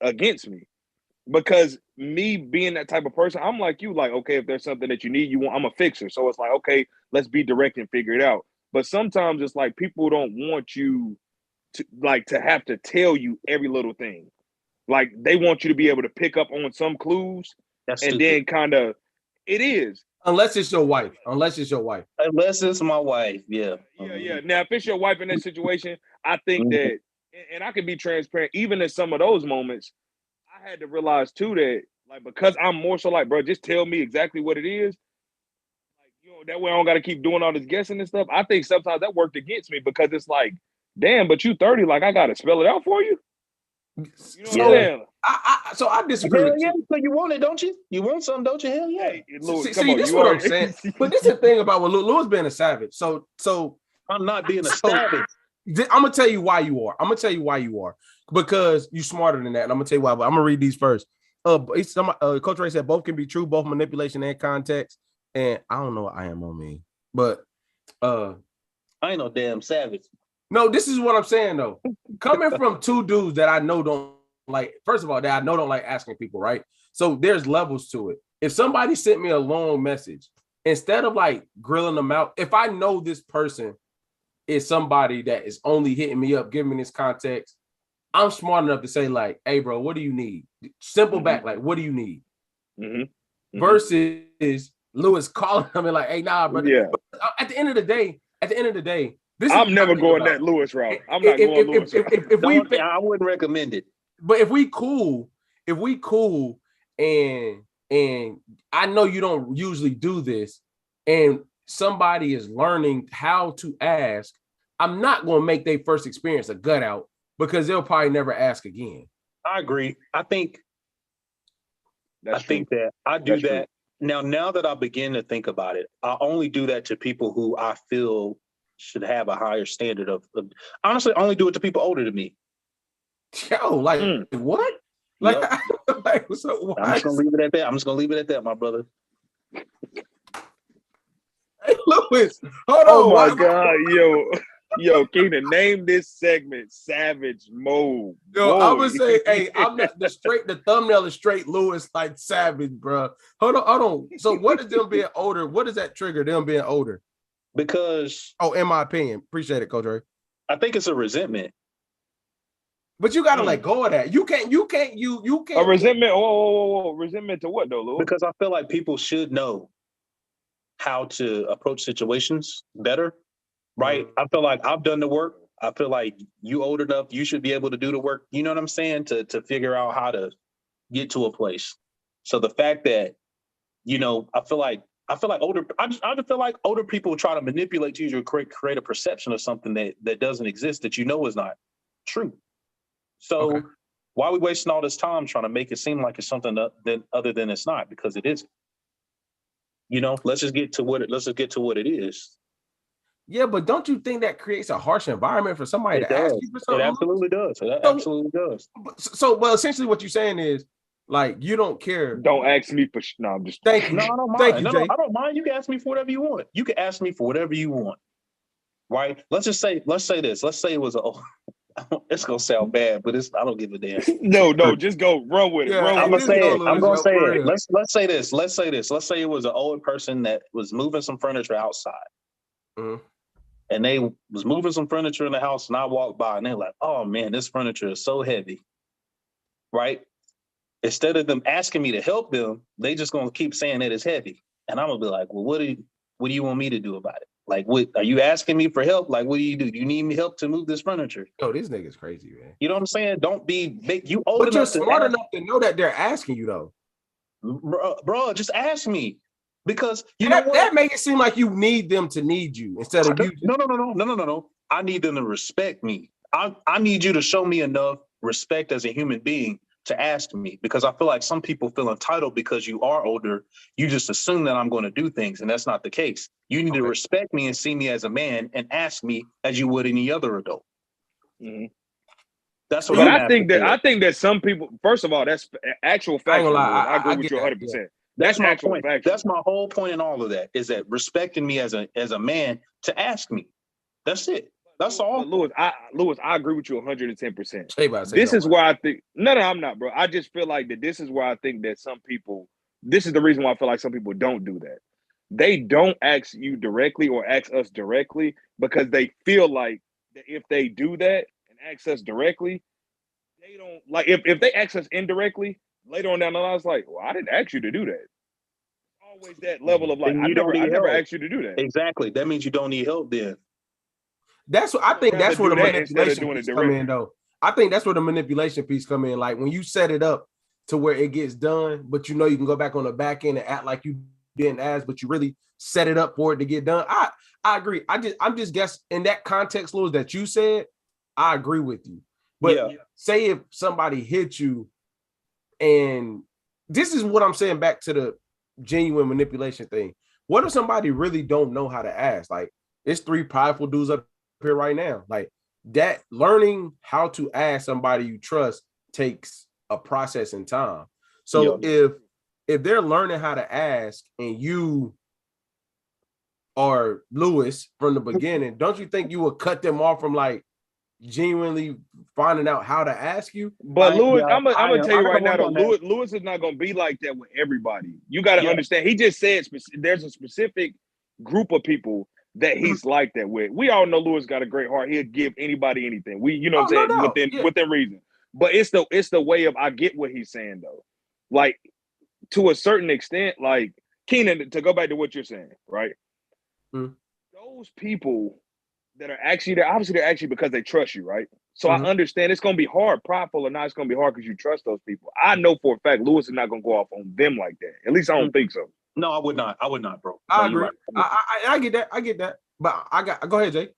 against me. Because me being that type of person, I'm like you, like, okay, if there's something that you need, you want, I'm a fixer. So it's like, okay, let's be direct and figure it out. But sometimes it's like people don't want you to have to tell you every little thing. Like they want you to be able to pick up on some clues. That's and stupid. then kind of it is. Unless it's your wife. Unless it's my wife, yeah. Yeah. Now, if it's your wife in that situation, I think that, and I can be transparent, even in some of those moments, I had to realize too that, like, because I'm more so like, bro, just tell me exactly what it is. Like, that way I don't got to keep doing all this guessing and stuff. I think sometimes that worked against me because it's like, damn, but you 30, like, I got to spell it out for you. You know what I'm saying? So I disagree with you. So you want it, don't you? You want something, don't you? Hell yeah. Hey, Lewis, see, this is what I'm saying. But this is the thing about Lewis being a savage. So I'm not being a savage. I'm gonna tell you why you are. Because you're smarter than that. And I'm gonna tell you why. But I'm gonna read these first. Coach Ray said both can be true, both manipulation and context. And I don't know what IMO mean, but I ain't no damn savage. No, this is what I'm saying though. Coming from two dudes that I know don't like, first of all, that I know don't like asking people, right? So there's levels to it. If somebody sent me a long message, instead of like grilling them out, if I know this person is somebody that is only hitting me up, giving me this context, I'm smart enough to say like, hey bro, what do you need? Simple back, like, what do you need? Versus Lewis calling him and like, hey, nah, brother. Yeah. At the end of the day, I'm never going that Lewis route. I'm not going Lewis route. I wouldn't recommend it. But if we cool, and I know you don't usually do this, and somebody is learning how to ask, I'm not going to make their first experience a gut out because they'll probably never ask again. I agree. I think that I do that. Now that I begin to think about it, I only do that to people who I feel should have a higher standard of honestly, I only do it to people older than me. Yo, like what? Like, yep. I'm just gonna leave it at that, my brother. Hey, Lewis, hold on. Oh my God, yo, Keenan, name this segment "Savage Mode." Yo, I would say, hey, I'm not the thumbnail is straight Lewis, like savage, bro. Hold on. So, what is them being older? What does that trigger them being older? Because in my opinion, appreciate it, Coach Ray. I think it's a resentment. But you gotta let go of that. You can't. A resentment. Oh, resentment to what though, Lou? Because I feel like people should know how to approach situations better, right? I feel like I've done the work. I feel like you old enough, you should be able to do the work. You know what I'm saying? To figure out how to get to a place. So the fact that, I feel like older people try to manipulate you to create a perception of something that doesn't exist, that is not true. So why are we wasting all this time trying to make it seem like it's something other than it's not, because it isn't. Let's just get to what it is. Yeah, but don't you think that creates a harsh environment for somebody to ask you for something? It absolutely does. It absolutely does. So, well, essentially, what you're saying is like you don't care. Don't ask me for. No, I'm just. Thank you. No, I don't mind. Thank you, Jay. I don't mind. You can ask me for whatever you want. You can ask me for whatever you want. Right? Let's say this. Let's say it was it's gonna sound bad, but I don't give a damn. No, just go run with it. Yeah, Run I'm with gonna it. say it. I'm gonna say it. real. Let's say this. Let's say it was an old person that was moving some furniture outside. Mhm. And they was moving some furniture in the house, and I walked by, and they're like, "Oh man, this furniture is so heavy." Right? Instead of them asking me to help them, they just gonna keep saying that it's heavy, and I'm gonna be like, "Well, what do you want me to do about it? Like, what are you asking me for help? Like, what do? You need me help to move this furniture?" Yo, this nigga's crazy, man. You know what I'm saying? Don't be you old But enough you're to smart enough to know that they're asking you though. bro, just ask me. Because you know what? That makes it seem like you need them to need you instead of you. No. I need them to respect me. I need you to show me enough respect as a human being to ask me, because I feel like some people feel entitled because you are older. You just assume that I'm going to do things, and that's not the case. You need to respect me and see me as a man and ask me as you would any other adult. Mm-hmm. That's what But I'm I think that some people, first of all, that's actual factual. I agree with you 100%. Yeah. That's my actual point. factual. That's my whole point in all of that, is that respecting me as a man to ask me. That's it. That's all. But Lewis, I agree with you 110%. This is where I think no, I'm not, bro. I just feel like that this is where I think that some people, this is the reason why I feel like some people don't do that. They don't ask you directly or ask us directly because they feel like that if they do that and ask us directly, they don't like if they ask us indirectly later on down the line, it's like, well, I didn't ask you to do that. Always that level of like, I never asked you to do that. Exactly. That means you don't need help then. That's what I think. That's where the manipulation piece come in, though. I think that's where the manipulation piece come in. Like when you set it up to where it gets done, but you know you can go back on the back end and act like you didn't ask, but you really set it up for it to get done. I agree. I'm just guessing in that context, Louis, that you said, I agree with you. But say if somebody hit you, and this is what I'm saying back to the genuine manipulation thing. What if somebody really don't know how to ask? Like it's 3 powerful dudes up here right now. Like that learning how to ask somebody you trust takes a process in time. So if they're learning how to ask and you are Lewis from the beginning, don't you think you would cut them off from like genuinely finding out how to ask you? But Lewis, I'm gonna tell you right now, though, Lewis is not gonna be like that with everybody. You got to understand. He just said there's a specific group of people that he's like that with. We all know Lewis got a great heart. He'll give anybody anything. You know what I'm saying, within reason. But it's the way of, I get what he's saying though. Like to a certain extent, like Keenan, to go back to what you're saying, right? Those people that are actually there, obviously they're actually because they trust you, right? So I understand it's gonna be hard, prideful or not, it's gonna be hard because you trust those people. I know for a fact Lewis is not gonna go off on them like that. At least I don't think so. No, I would not, bro. I agree. I get that. But go ahead, Jay.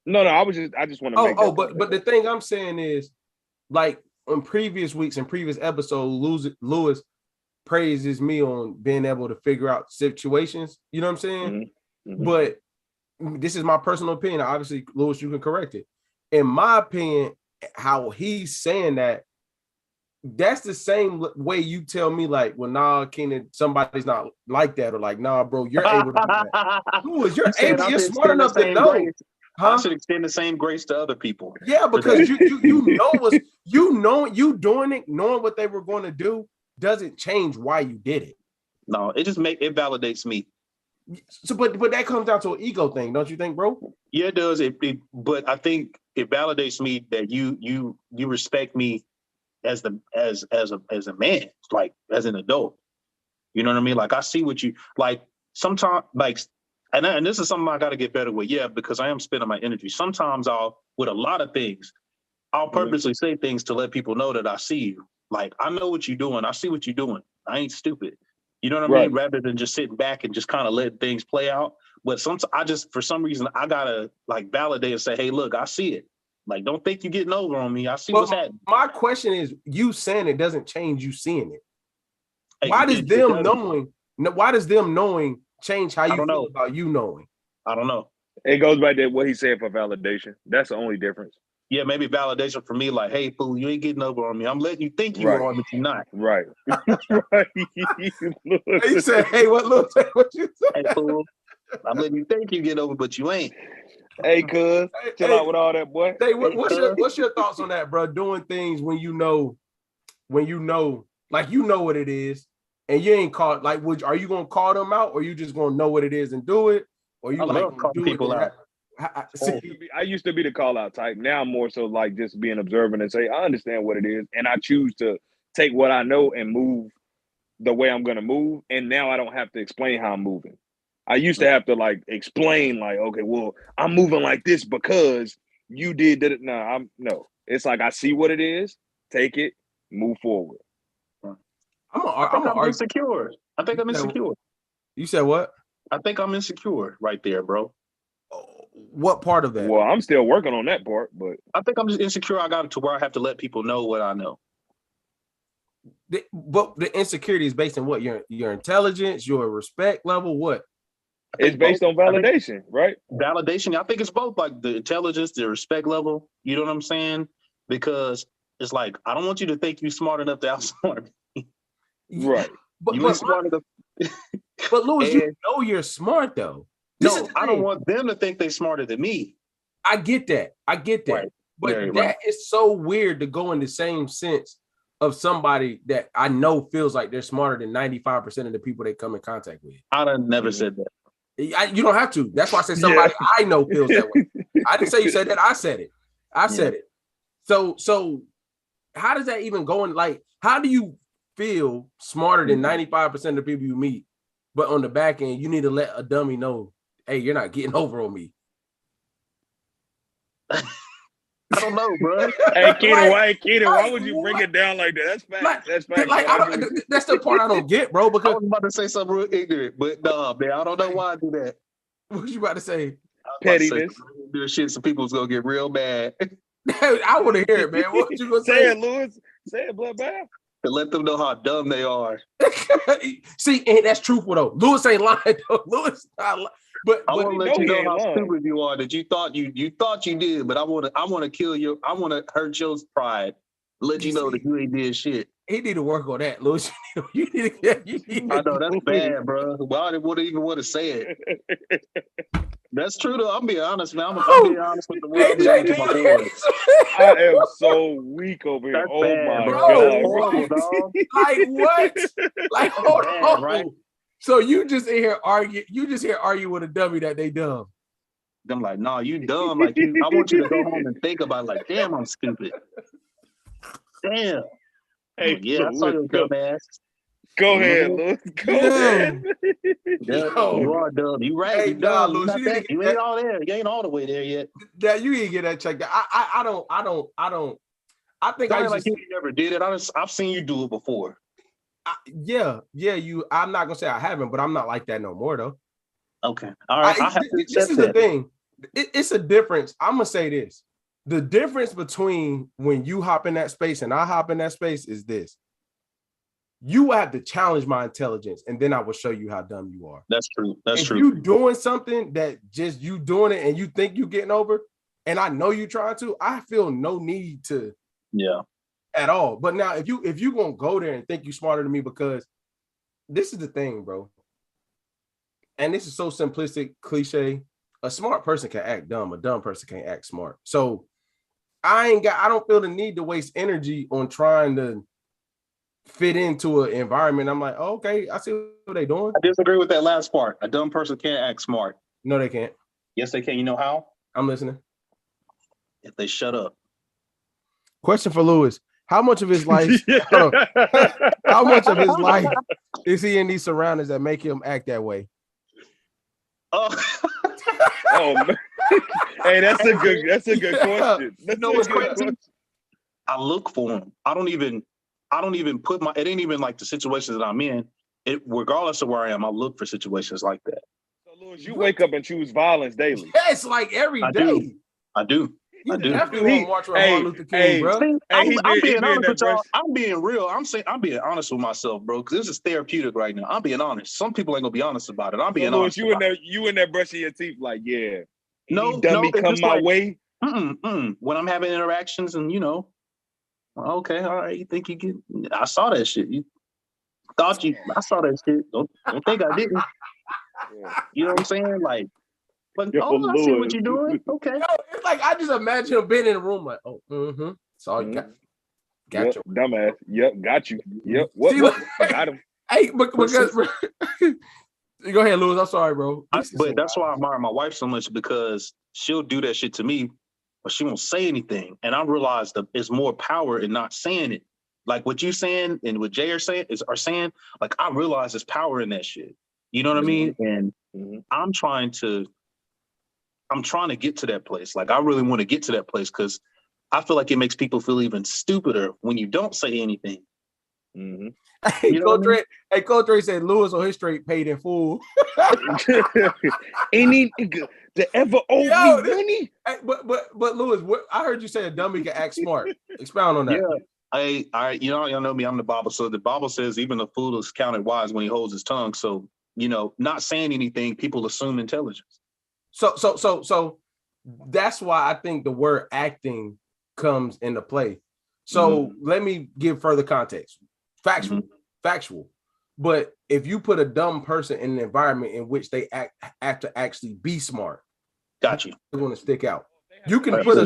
No, I just want to make but the thing I'm saying is, like on previous weeks and previous episodes, Lewis praises me on being able to figure out situations. You know what I'm saying? But this is my personal opinion. Obviously, Lewis, you can correct it. In my opinion, how he's saying that's the same way you tell me, like, well, nah, Keenan, somebody's not like that, or like, nah, bro, you're able to do that. Lewis, you're smart enough to know. I should extend the same grace to other people. Yeah, because you doing it, knowing what they were going to do, doesn't change why you did it. No, it just it validates me. So, but that comes down to an ego thing, don't you think, bro? Yeah, it does. But I think it validates me that you respect me as a man, like as an adult. You know what I mean? Like I see what you like. Sometimes, like, and this is something I got to get better with. Yeah, because I am spending my energy. Sometimes with a lot of things, I'll purposely say things to let people know that I see you. Like I know what you're doing. I see what you're doing. I ain't stupid. You know what I mean? Rather than just sitting back and just kind of let things play out. But sometimes for some reason, I gotta like validate and say, "Hey, look, I see it. Like, don't think you're getting over on me. I see what's happening." My question is, you saying it doesn't change you seeing it. Hey, why does them knowing change how you feel about you knowing? I don't know. It goes back to what he said for validation. That's the only difference. Yeah, maybe validation for me, like, hey, fool, you ain't getting over on me. I'm letting you think you Right. are, but you're not. Right. Right. He said, "Hey, what Lewis? What you Hey, say?" fool, I'm letting you think you get over, but you ain't. Hey, cuz, chill out with all that, boy. Hey, Hey, what's your thoughts on that, bro? Doing things when you know, like you know what it is, and you ain't caught. Like, are you gonna call them out, or you just gonna know what it is and do it, or you I like love calling do people it? out. I used to be the call out type. Now I'm more so like just being observant and say, I understand what it is. And I choose to take what I know and move the way I'm going to move. And now I don't have to explain how I'm moving. I used to have to like explain like, okay, well, I'm moving like this because you did that. No, it's like, I see what it is, take it, move forward. I'm insecure. I think I'm insecure. You said what? I think I'm insecure right there, bro. What part of that? Well, I'm still working on that part, but I think I'm just insecure. I got it to where I have to let people know what I know. But the insecurity is based on what? Your intelligence, your respect level, what? It's based on validation, right? Validation. I think it's both, like the intelligence, the respect level. You know what I'm saying? Because it's like, I don't want you to think you're smart enough to outsmart me. Right. You ain't smart enough. But Louis, you know you're smart though. No, I don't want them to think they're smarter than me. I get that. Right. But that is so weird to go in the same sense of somebody that I know feels like they're smarter than 95% of the people they come in contact with. I done never said that. You don't have to. That's why I said somebody I know feels that way. I didn't say you said that. I said it. I said it. So how does that even go in? Like, how do you feel smarter than 95% of the people you meet, but on the back end, you need to let a dummy know, hey, you're not getting over on me? I don't know, bro. Hey, Keaton, why would you bring it down like that? That's fact. That's fact. That's the part I don't get, bro. Because I was about to say something real ignorant, but no, man, I don't know why I do that. What was you about to say? Pettiness. Do shit, so people's gonna get real mad. I want to hear it, man. What you gonna say? Say it, Lewis. Say it, Bloodbath. To let them know how dumb they are. See, and that's truthful though. Lewis ain't lying though. Lewis not lying. But I want to let you know how stupid you are. That you thought you did, but I want to kill you. I want to hurt your pride. Let you know that you ain't did shit. He need to work on that, Lewis. You need to I know that's bad, bro. Well, I didn't even want to say it. That's true though. I'm being honest, man. I'm being honest with the world. I am so weak over here. That's oh bad, my bro. god, horrible, dog. Like what? Like hold on, right? So you just in here argue. You just here argue with a dummy that they dumb. I'm like, nah, you dumb. Like I want you to go home and think about it. Like, damn, I'm stupid. Damn. Hey, yeah, I saw your dumb ass. Go ahead, Lewis. Go ahead. You are dumb. You right. Hey, you dumb. Lewis, you ain't all there. You ain't all the way there yet. That you ain't get that checked out. I don't. I think I like you never did it. I've seen you do it before. Yeah. You. I'm not gonna say I haven't, but I'm not like that no more though. Okay. All right. This is the thing. It's a difference. I'm gonna say this. The difference between when you hop in that space and I hop in that space is this. You have to challenge my intelligence, and then I will show you how dumb you are. That's true. That's true. If you doing something that just you doing it and you think you getting over, and I know you trying to, I feel no need to at all. But now if you gonna go there and think you smarter than me, because this is the thing, bro. And this is so simplistic, cliche. A smart person can act dumb. A dumb person can't act smart. So I don't feel the need to waste energy on trying to fit into an environment. I'm like, oh, okay, I see what they're doing. I disagree with that last part. A dumb person can't act smart. No, they can't. Yes, they can. You know how? I'm listening. If they shut up. Question for Lewis. How much of his life, how much of his life is he in these surroundings that make him act that way? Oh man. Hey, that's a good question. That's what's crazy? I look for him. I don't even put it ain't even like the situations that I'm in. It regardless of where I am, I look for situations like that. So Lewis, you wake up and choose violence daily. Yes, like every day. I do. You I do. definitely want to march with Martin Luther King, bro. See, Hey, I'm he being be in honest that with y'all. brush. I'm being real. I'm being honest with myself, bro, because this is therapeutic right now. I'm being honest. Some people ain't gonna be honest about it. I'm So being Lewis, honest about it. you in there brushing your teeth like, yeah. Any No, dummy it's come just my like, way. when I'm having interactions and okay, all right, you think you get? I saw that shit. You thought I saw that shit. Don't think I didn't. Yeah. You know what I'm saying? Like, but Yo, I see what Lewis. you're doing. Okay. Yo, it's like I just imagine him being in the room like, oh, that's all you got. Yep, You. dumbass. Yep, got you. Yep. See, What? Got him. Hey, because go ahead, Lewis. I'm sorry, bro. But that's why I admire my wife so much, because she'll do that shit to me, but she won't say anything. And I realized that there's more power in not saying it. Like what you saying and what Jay are saying, like I realize there's power in that shit. You know what I mean? And I'm trying to get to that place. Like I really want to get to that place because I feel like it makes people feel even stupider when you don't say anything. Hey, Coach Dre said Lewis on his straight paid in full. Any nigga that ever owed me money. Hey, but Lewis, I heard you say a dummy can act smart. Expound on that. Yeah, y'all know me. I'm the Bible. So the Bible says even the fool is counted wise when he holds his tongue. So not saying anything, people assume intelligence. So that's why I think the word acting comes into play. So let me give further context. Factual. But if you put a dumb person in an environment in which they have to actually be smart, got you. They're going to stick out. You can put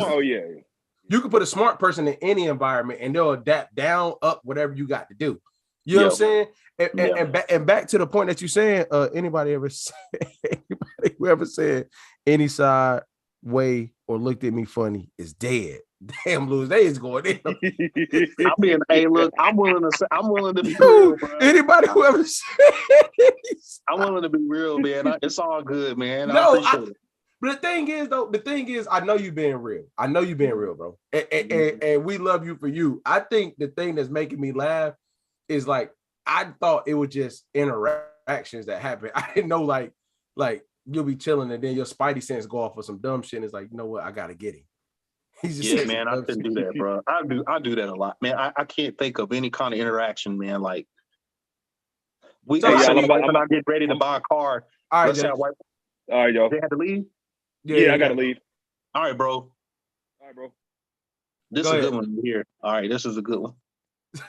you can put a smart person in any environment and they'll adapt down, up, whatever you got to do. You know what I'm saying? And back to the point that you're saying, anybody who ever said any side way or looked at me funny is dead. Damn, Lewis, they is going in. I'm willing to be real, bro. Anybody who ever said I'm willing to be real, man. It's all good, man. No, I appreciate it. But the thing is, I know you've been real. Bro. And we love you for you. I think the thing that's making me laugh is like, I thought it was just interactions that happen. I didn't know like you'll be chilling and then your spidey sense go off for some dumb shit. And it's like, you know what? I got to get him. Man, I couldn't do that, bro. I do that a lot, man. I can't think of any kind of interaction, man. Like my wife and I get ready to buy a car. All right, let's say our wife. All right, y'all. They had to leave. Yeah, I gotta leave. All right, bro. This is a good one here. All right, this is a good one.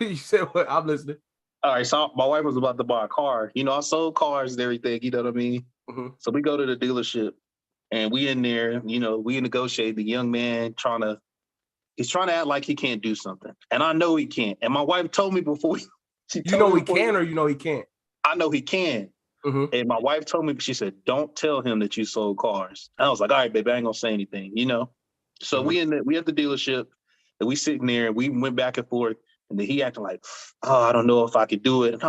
You said what? I'm listening. All right, so my wife was about to buy a car. I sold cars and everything. You know what I mean? So we go to the dealership. And we in there, we negotiate. The young man he's trying to act like he can't do something. And I know he can't. And my wife told me before he can or he can't? I know he can. And my wife told me, she said, don't tell him that you sold cars. And I was like, all right, baby, I ain't gonna say anything, So we at the dealership and we sitting there and we went back and forth. And then he acted like, oh, I don't know if I could do it. And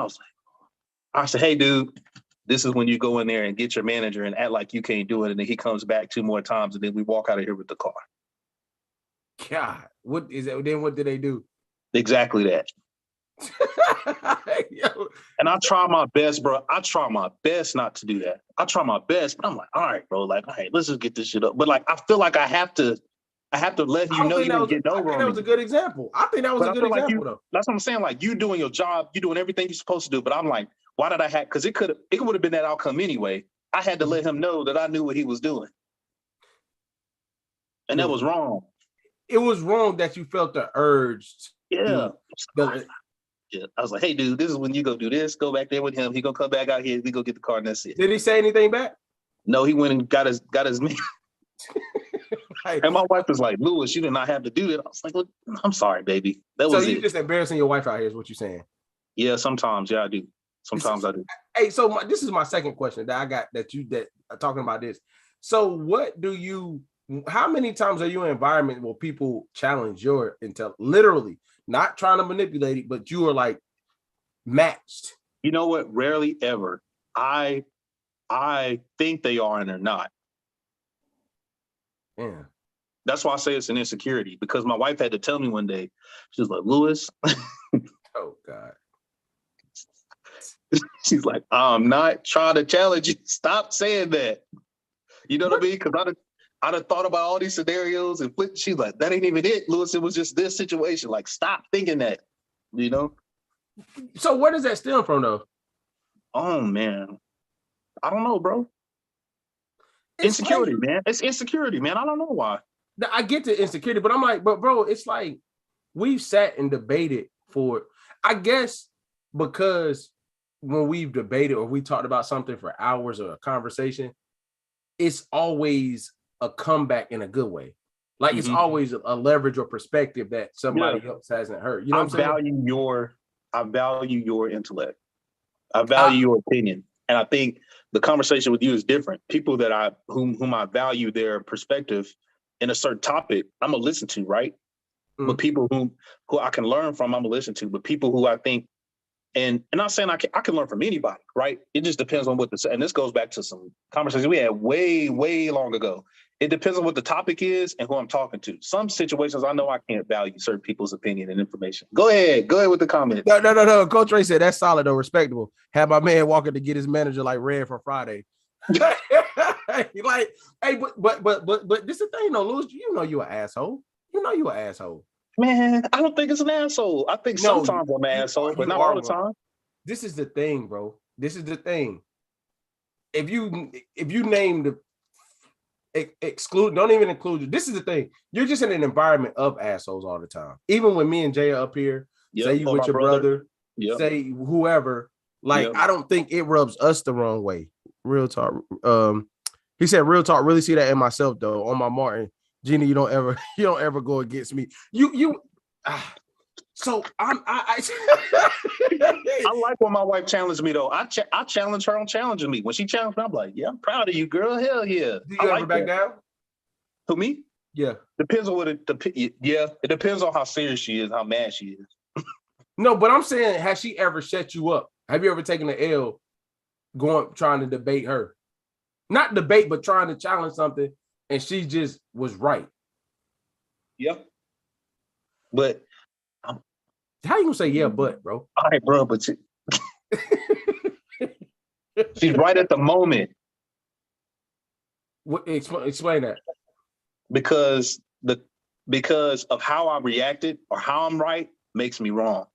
I said, hey, dude, this is when you go in there and get your manager and act like you can't do it. And then he comes back 2 more times and then we walk out of here with the car. God, what is that? Then what did they do? Exactly that. And I try my best, bro. I try my best not to do that. I try my best, but I'm like, all right, bro, like, all right, let's just get this shit up. But like, I feel like I have to let you know you're getting over on me. That was a good example. I think that was a good example, though. That's what I'm saying. Like, you doing your job, you doing everything you're supposed to do. But I'm like, why did I have? Because it would have been that outcome anyway. I had to let him know that I knew what he was doing, and that was wrong. It was wrong that you felt the urge. Yeah. I was like, hey, dude, this is when you go do this. Go back there with him. He gonna come back out here. We go get the car, and that's it. Did he say anything back? No, he went and got his man. And my wife was like, Lewis, you did not have to do that. I was like, look, I'm sorry, baby. So you just embarrassing your wife out here is what you're saying? Yeah, sometimes. Yeah, I do. Sometimes I do. Hey, so this is my second question that I got that talking about this. So how many times are you in an environment where people challenge your intel, literally not trying to manipulate it, but you are like matched? You know what? Rarely ever. I think they are and they're not. Yeah. That's why I say it's an insecurity, because my wife had to tell me one day, she was like, Lewis. Oh, God. She's like, I'm not trying to challenge you. Stop saying that. You know what I mean? Because I done thought about all these scenarios and she's like, that ain't even it, Lewis. It was just this situation. Like, stop thinking that, you know? So where does that stem from though? Oh man. I don't know, bro. It's Insecurity, like, man. It's insecurity, man. I don't know why. I get the insecurity, but I'm like, but bro, it's like we've sat and debated for, I guess, because when we've debated or we talked about something for hours or a conversation, it's always a comeback in a good way. Like it's always a leverage or perspective that somebody else hasn't heard. You know what I'm saying? I value your intellect. I value your opinion. And I think the conversation with you is different. People that whom I value their perspective in a certain topic, I'm gonna listen to, right? But people who I can learn from, I'm gonna listen to. But people who I think, and not saying I can learn from anybody, right? It just depends on what and this goes back to some conversations we had way, way long ago. It depends on what the topic is and who I'm talking to. Some situations I know I can't value certain people's opinion and information. Go ahead with the comment. No. Coach Ray said that's solid though, respectable. Had my man walking to get his manager like red for Friday. Like, hey, but this is the thing though, Lewis. You know you an asshole. You know you an asshole. Man, I don't think it's an asshole. I think sometimes I'm an asshole, but not all the time. This is the thing, bro. This is the thing. If you name the exclude, don't even include you. This is the thing. You're just in an environment of assholes all the time. Even when me and Jay are up here, say you with your brother, say whoever. Like, I don't think it rubs us the wrong way. Real talk. He said, real talk, really see that in myself though. On my Martin. Gina, you don't ever go against me. So I like when my wife challenged me though. I challenge her on challenging me. When she challenged me, I'm like, yeah, I'm proud of you, girl. Hell yeah. Do you ever back down? Who, me? Yeah. Depends on it depends on how serious she is, how mad she is. No, but I'm saying, has she ever set you up? Have you ever taken an L trying to debate her? Not debate, but trying to challenge something, and she just was right. Yep. But how you gonna say but, bro? All right, bro, but she's right at the moment. Explain that. Because of how I reacted or how I'm right makes me wrong.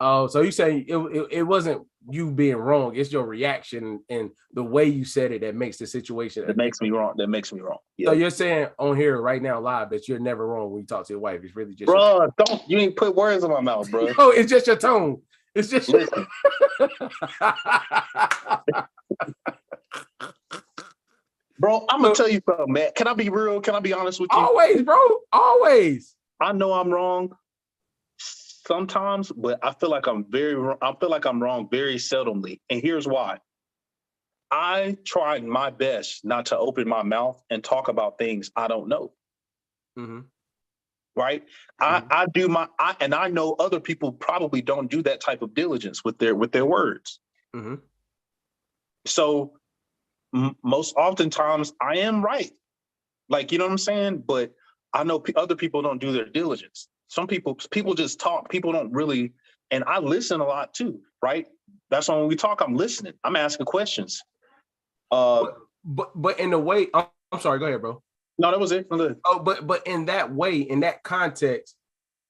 Oh, so you say it wasn't you being wrong, it's your reaction and the way you said it that makes the situation that makes me wrong. Yep. So you're saying on here right now live that you're never wrong when you talk to your wife. It's really just bro, you ain't put words in my mouth, bro. No, it's just your tone. It's just Bro, I'm gonna tell you something, man. Can I be real? Can I be honest with you? Always, bro. Always. I know I'm wrong sometimes, but I feel like I'm wrong very seldomly. And here's why. I tried my best not to open my mouth and talk about things I don't know. Mm-hmm. Right? Mm-hmm. And I know other people probably don't do that type of diligence with their words. Mm-hmm. So most oftentimes I am right. Like, you know what I'm saying? But I know other people don't do their diligence. Some people just talk. People don't really, and I listen a lot too, right? That's why when we talk, I'm listening. I'm asking questions. But in a way, I'm sorry. Go ahead, bro. No, that was it. Oh, but in that way, in that context,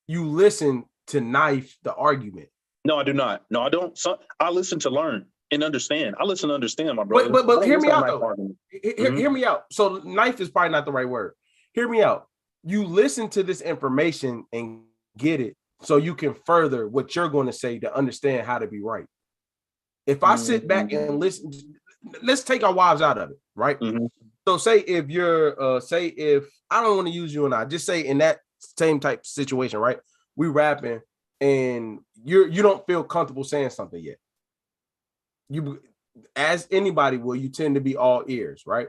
you listen to knife the argument. No, I do not. No, I don't. I listen to learn and understand. I listen to understand, my brother. But hear me out though. Hear me out. So knife is probably not the right word. Hear me out. You listen to this information and get it so you can further what you're going to say to understand how to be right. If I sit back and listen, let's take our wives out of it, right? Mm-hmm. So say if you're, if I don't want to use you and I, just say in that same type of situation, right? We rapping and you don't feel comfortable saying something yet. You, as anybody will, you tend to be all ears, right?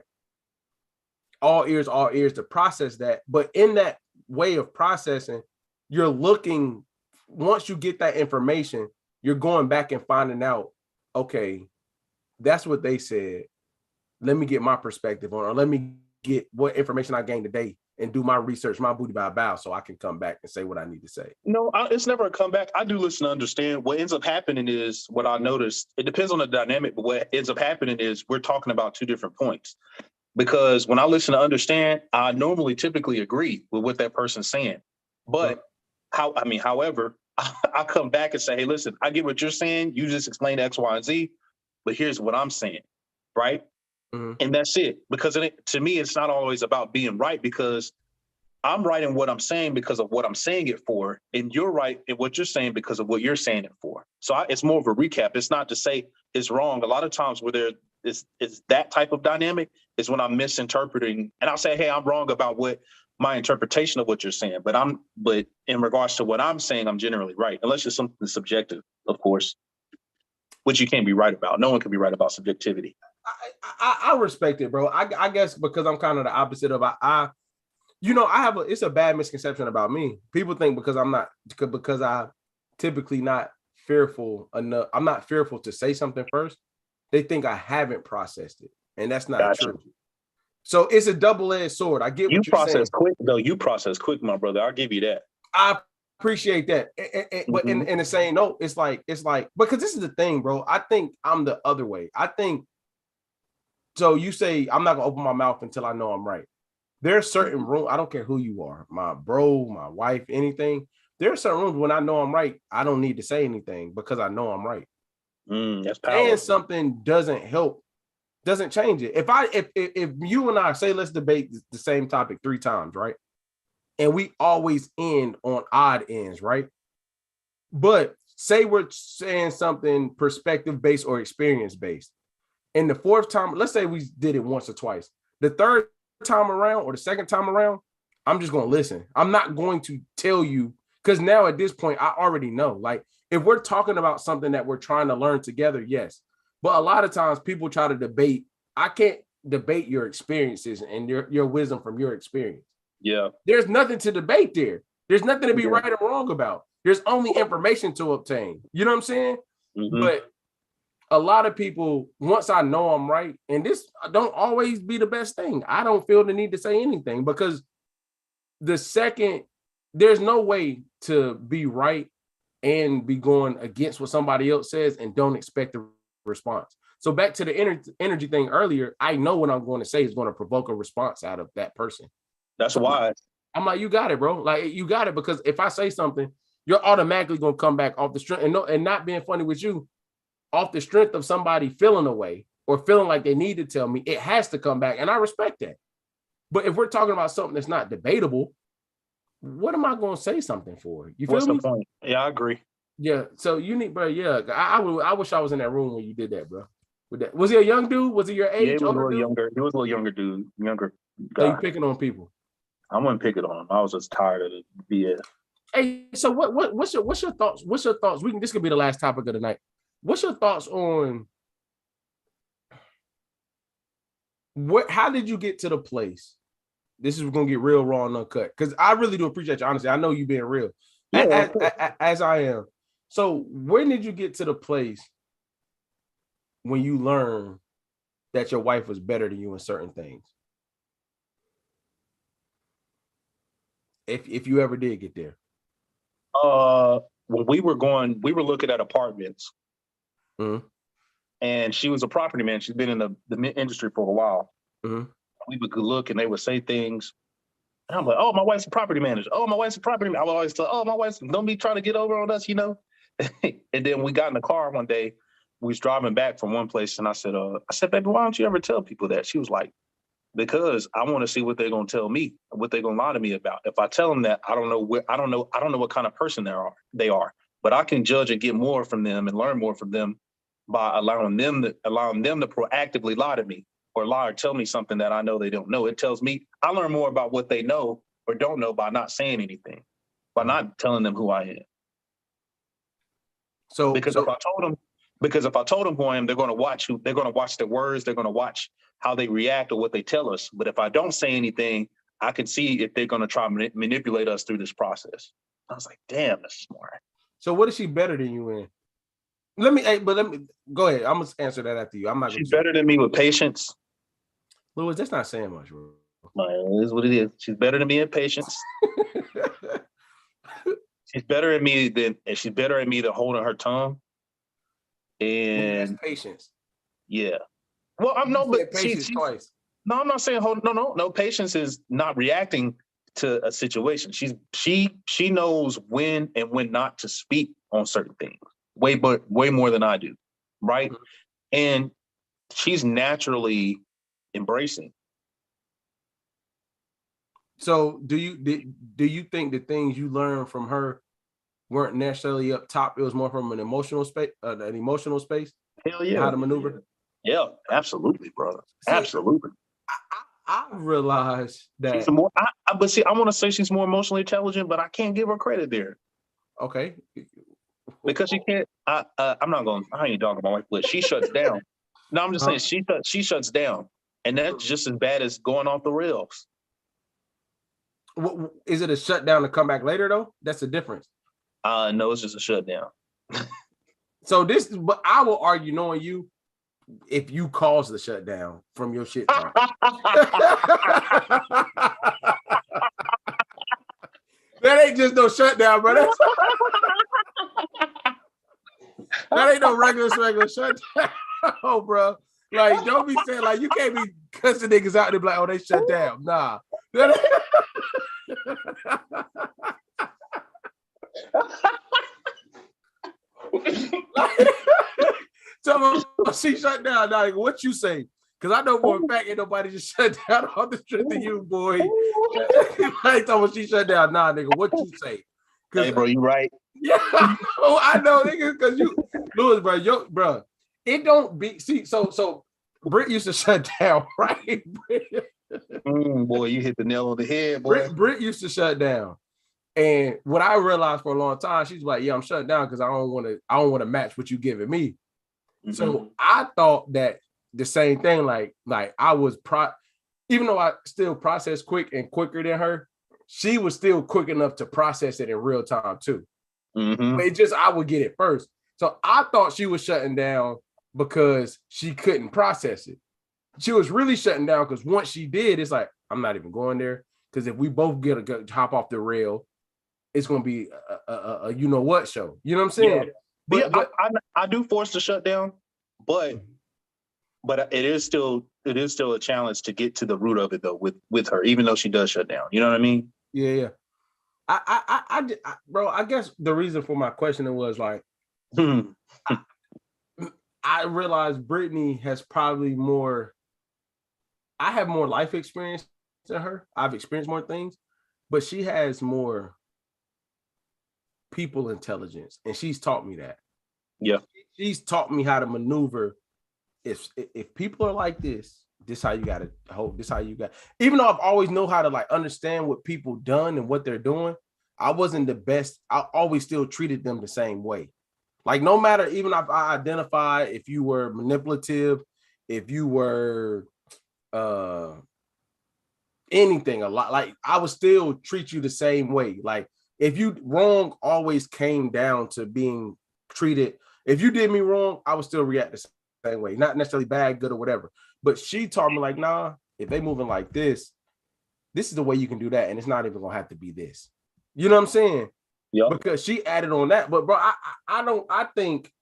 All ears to process that. But in that way of processing, you're looking, once you get that information, you're going back and finding out, okay, that's what they said. Let me get my perspective on it, or let me get what information I gained today and do my research, my booty by bow, so I can come back and say what I need to say. No, it's never a comeback. I do listen to understand. What ends up happening is what I noticed. It depends on the dynamic, but what ends up happening is we're talking about two different points. because when I listen to understand, I normally typically agree with what that person's saying. But however, I come back and say, hey, listen, I get what you're saying. You just explained X, Y, and Z, but here's what I'm saying, right? Mm-hmm. And that's it. Because to me, it's not always about being right, because I'm right in what I'm saying because of what I'm saying it for, and you're right in what you're saying because of what you're saying it for. So it's more of a recap. It's not to say it's wrong. A lot of times where there is that type of dynamic is when I'm misinterpreting, and I'll say, hey, I'm wrong about what my interpretation of what you're saying, but in regards to what I'm saying, I'm generally right, unless it's something subjective, of course, which you can't be right about. No one can be right about subjectivity. I respect it, bro. I guess because I'm kind of the opposite of it's a bad misconception about me. People think because I typically not fearful enough. I'm not fearful to say something first. They think I haven't processed it, and that's not true. So it's a double-edged sword. I get what you're saying. You process quick, though. You process quick, my brother. I'll give you that. I appreciate that. But in the same note, it's like because this is the thing, bro. I think I'm the other way. I think so. You say I'm not gonna open my mouth until I know I'm right. There are certain rooms, I don't care who you are, my bro, my wife, anything. There are certain rooms when I know I'm right, I don't need to say anything because I know I'm right. That's powerful. And something doesn't help, doesn't change it. If you and I say let's debate the same topic 3 times, right? And we always end on odd ends, right? But say we're saying something perspective based or experience based. And the 4th time, let's say we did it once or twice. The 3rd time around or the 2nd time around, I'm just going to listen. I'm not going to tell you, because now at this point, I already know. Like, if we're talking about something that we're trying to learn together, yes. But a lot of times people try to debate. I can't debate your experiences and your wisdom from your experience. Yeah. There's nothing to debate there. There's nothing to be right or wrong about. There's only information to obtain. You know what I'm saying? Mm-hmm. But a lot of people, once I know I'm right, and this don't always be the best thing, I don't feel the need to say anything, because there's no way to be right and be going against what somebody else says and don't expect a response. So back to the energy thing earlier, I know what I'm going to say is going to provoke a response out of that person. That's why I'm like, you got it, bro. Like, you got it, because if I say something, you're automatically going to come back off the strength, and not being funny with you, off the strength of somebody feeling away or feeling like they need to tell me, it has to come back. And I respect that. But if we're talking about something that's not debatable, what am I going to say something for? You feel What's me? the point? Yeah, I agree. Yeah. So you need, bro. Yeah. I wish I was in that room when you did that, bro. With that. Was he a young dude? Was he your age? Yeah, he was a little younger. He was a little younger dude. Younger guy. So you picking on people? I wasn't picking on him. I was just tired of the BS. Hey, so what's your thoughts? What's your thoughts? This could be the last topic of the night. What's your thoughts on how did you get to the place? This is gonna get real raw and uncut, because I really do appreciate you. Honestly, I know you being real, as I am. So when did you get to the place when you learned that your wife was better than you in certain things? If you ever did get there. When we were looking at apartments, and she was a property man. She's been in the industry for a while. We would look and they would say things, and I'm like, "Oh, my wife's a property manager. Oh, my wife's a property manager." I would always tell, "Oh, my wife's, don't be trying to get over on us, you know." And then we got in the car one day. We was driving back from one place, and I said, "Baby, why don't you ever tell people that?" She was like, "Because I want to see what they're gonna tell me, what they're gonna lie to me about. If I tell them that, I don't know what kind of person they are, but I can judge and get more from them and learn more from them by allowing them to proactively lie to me or lie or tell me something that I know they don't know. It tells me I learn more about what they know or don't know by not saying anything, by not telling them who I am. Because if I told them who I am, they're going to watch their words, they're going to watch how they react or what they tell us. But if I don't say anything, I can see if they're going to try to manipulate us through this process." I was like, "Damn, that's smart." So what is she better than you in? Let me go ahead. I'm gonna answer that after you. She's better than me with patience. Louis, that's not saying much, bro. It is what it is. She's better than me in patience. She's better at me than holding her tongue. And that's patience. Yeah. Well, I'm no, but patience twice. No, I'm not saying hold. No. Patience is not reacting to a situation. She knows when and when not to speak on certain things. Way more than I do, right? Mhm. And she's naturally embracing. So do you think the things you learned from her weren't necessarily up top? It was more from an emotional space, Hell and yeah. how to maneuver. Yeah, absolutely, brother. See, Absolutely. I realized She's that. a more, but see, I want to say she's more emotionally intelligent, but I can't give her credit there Okay, because she can't. I'm not going. I ain't talking about my wife, but she shuts down. No, I'm just saying she shuts down, and that's just as bad as going off the rails. Is it a shutdown to come back later though? That's the difference. No, it's just a shutdown. So this is, but I will argue, knowing you, if you cause the shutdown from your shit talk. That ain't just no shutdown, bro. That ain't no regular shutdown, oh, bro. Like, don't be saying, like, you can't be cussing niggas out and be like, oh, they shut down. Nah. So she shut down. Now, what you say? Because I know for a fact ain't nobody just shut down on the strength of you, boy. I ain't talking about she shut down. Nah, nigga, what you say? Hey, bro, you right. Yeah, I know, nigga, because you, Lewis, bro, it don't be, see, so Britt used to shut down, right? Boy, you hit the nail on the head, boy. Britt used to shut down. And what I realized for a long time, she's like, yeah, I'm shutting down because I don't want to match what you giving me. Mm-hmm. So I thought that the same thing, like I was even though I still process quick and quicker than her, she was still quick enough to process it in real time too. Mm-hmm. But it just, I would get it first. So I thought she was shutting down because she couldn't process it. She was really shutting down because once she did, it's like, I'm not even going there. Because if we both get a hop off the rail, it's going to be a you know what show. You know what I'm saying? Yeah. But I do force the shutdown, but it is still a challenge to get to the root of it though with her, even though she does shut down. You know what I mean? Yeah. Bro, I guess the reason for my question was like, I realized Brittany has probably more. I have more life experience than her. I've experienced more things, but she has more people intelligence, and she's taught me that. Yeah, she's taught me how to maneuver. If people are like this how you got to hope. This how you got. Even though I've always know how to like understand what people done and what they're doing, I wasn't the best. I always still treated them the same way. Like no matter, even if I identify if you were manipulative, if you were anything a lot, like I would still treat you the same way. Like if you wrong always came down to being treated. If you did me wrong, I would still react the same way, not necessarily bad, good, or whatever. But she taught me like, nah, if they moving like this is the way you can do that, and it's not even gonna have to be this. You know what I'm saying? Yeah. Because she added on that. But bro, I think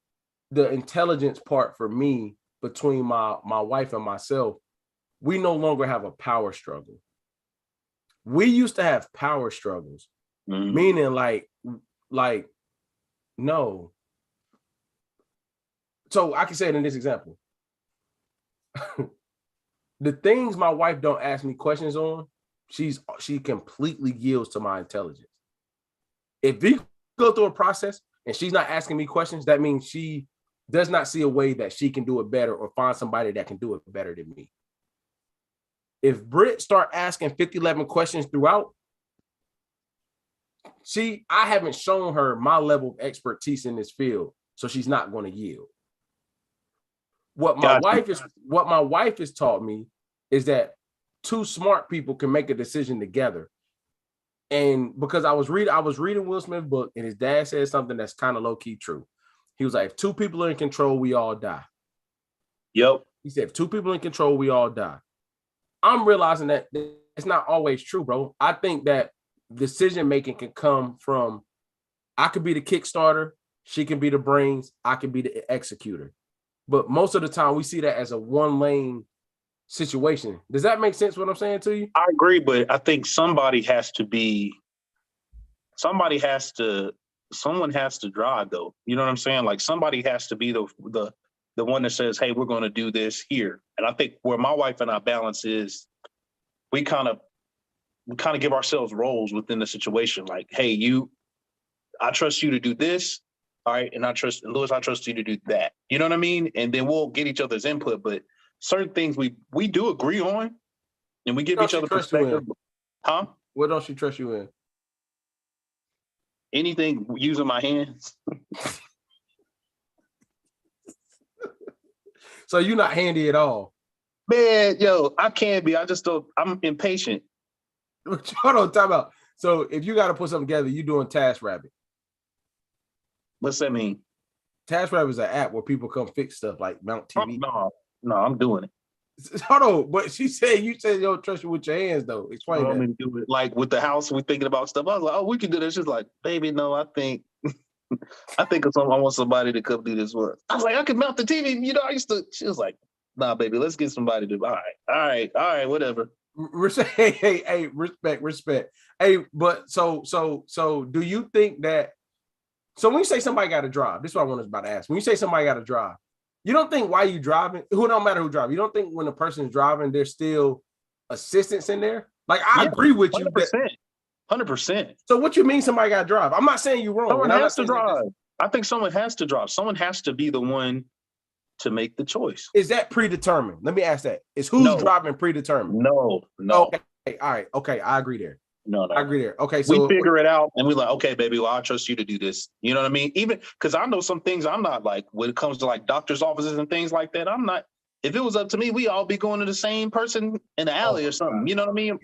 the intelligence part for me between my wife and myself, we no longer have a power struggle. We used to have power struggles, meaning like no. So I can say it in this example. The things my wife don't ask me questions on, she completely yields to my intelligence. If we go through a process and she's not asking me questions, that means she does not see a way that she can do it better or find somebody that can do it better than me. If Britt start asking 50-11 questions throughout, I haven't shown her my level of expertise in this field, so she's not going to yield. What my wife has taught me is that two smart people can make a decision together. And because I was reading Will Smith's book, and his dad said something that's kind of low-key true. He was like, if two people are in control, we all die. Yep. He said, if two people are in control, we all die. I'm realizing that it's not always true, bro. I think that decision-making can come from, I could be the Kickstarter, she can be the brains, I can be the executor. But most of the time we see that as a one lane situation. Does that make sense what I'm saying to you? I agree, but I think someone has to drive though. You know what I'm saying? Like somebody has to be the one that says, hey, we're going to do this here. And I think where my wife and I balance is we kind of give ourselves roles within the situation. Like, hey, I trust you to do this. All right. And Lewis, I trust you to do that. You know what I mean? And then we'll get each other's input, but certain things we do agree on and we give each other perspective. Huh? What don't she trust you in? Anything using my hands. So you're not handy at all. Man, yo, I can be. I just don't. I'm impatient. Hold on, time out. So if you got to put something together, you doing TaskRabbit. What's that mean? TaskRabbit is an app where people come fix stuff like Mount TV. No, I'm doing it. Hold on, but you said you don't trust you with your hands though. Explain that. I'm do it. Like with the house, we thinking about stuff. I was like, oh, we can do this. She's like, baby, no, I think I want somebody to come do this work. I was like, I could mount the TV. You know, she was like, nah, baby, let's get somebody to. All right, whatever. Hey, respect. Hey, but so do you think that? So when you say somebody got to drive, this is what I was about to ask. When you say somebody got to drive, you don't think while you driving, who don't matter who driving, you don't think when a person is driving, there's still assistance in there? Like I agree with 100%, you. 100%. So what you mean somebody got to drive? I'm not saying you're wrong. Someone has to drive. I think someone has to drive. Someone has to be the one to make the choice. Is that predetermined? Let me ask that. Is who's driving predetermined? No. Okay. All right. Okay. I agree there. No. I agree there. Okay. So we figure it out and we're like, okay, baby, well, I trust you to do this. You know what I mean? Even because I know some things I'm not like when it comes to like doctor's offices and things like that. I'm not. If it was up to me, we all be going to the same person in the alley or something. God. You know what I mean?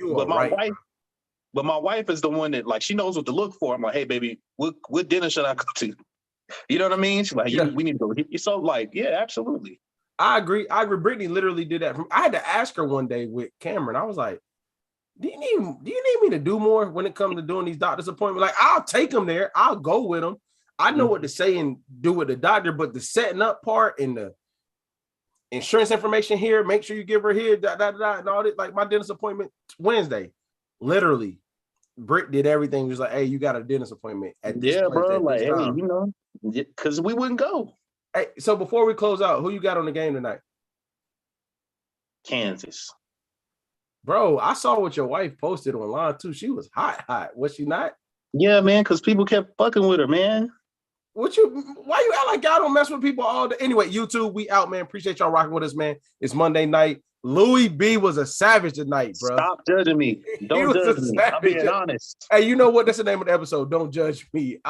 But my wife is the one that like she knows what to look for. I'm like, hey, baby, what dinner should I go to? You know what I mean? She's like, we need to go. So like, yeah, absolutely. I agree. Brittany literally did that. I had to ask her one day with Cameron. I was like, do you need me to do more when it comes to doing these doctor's appointments? Like, I'll take them there. I'll go with them. I know what to say and do with the doctor, but the setting up part and the insurance information here, make sure you give her here, and all that. Like my dentist appointment Wednesday, literally, Britt did everything. Just like, hey, you got a dentist appointment at this place, bro. Like, hey, you know, because we wouldn't go. Hey, so before we close out, who you got on the game tonight? Kansas. Bro, I saw what your wife posted online too. She was hot. Was she not? Yeah, man, because people kept fucking with her, man. Why you act like y'all don't mess with people all day? Anyway, YouTube, we out, man. Appreciate y'all rocking with us, man. It's Monday night. Louis B was a savage tonight, bro. Stop judging me. Don't judge me. I'm being honest. Hey, you know what? That's the name of the episode. Don't judge me.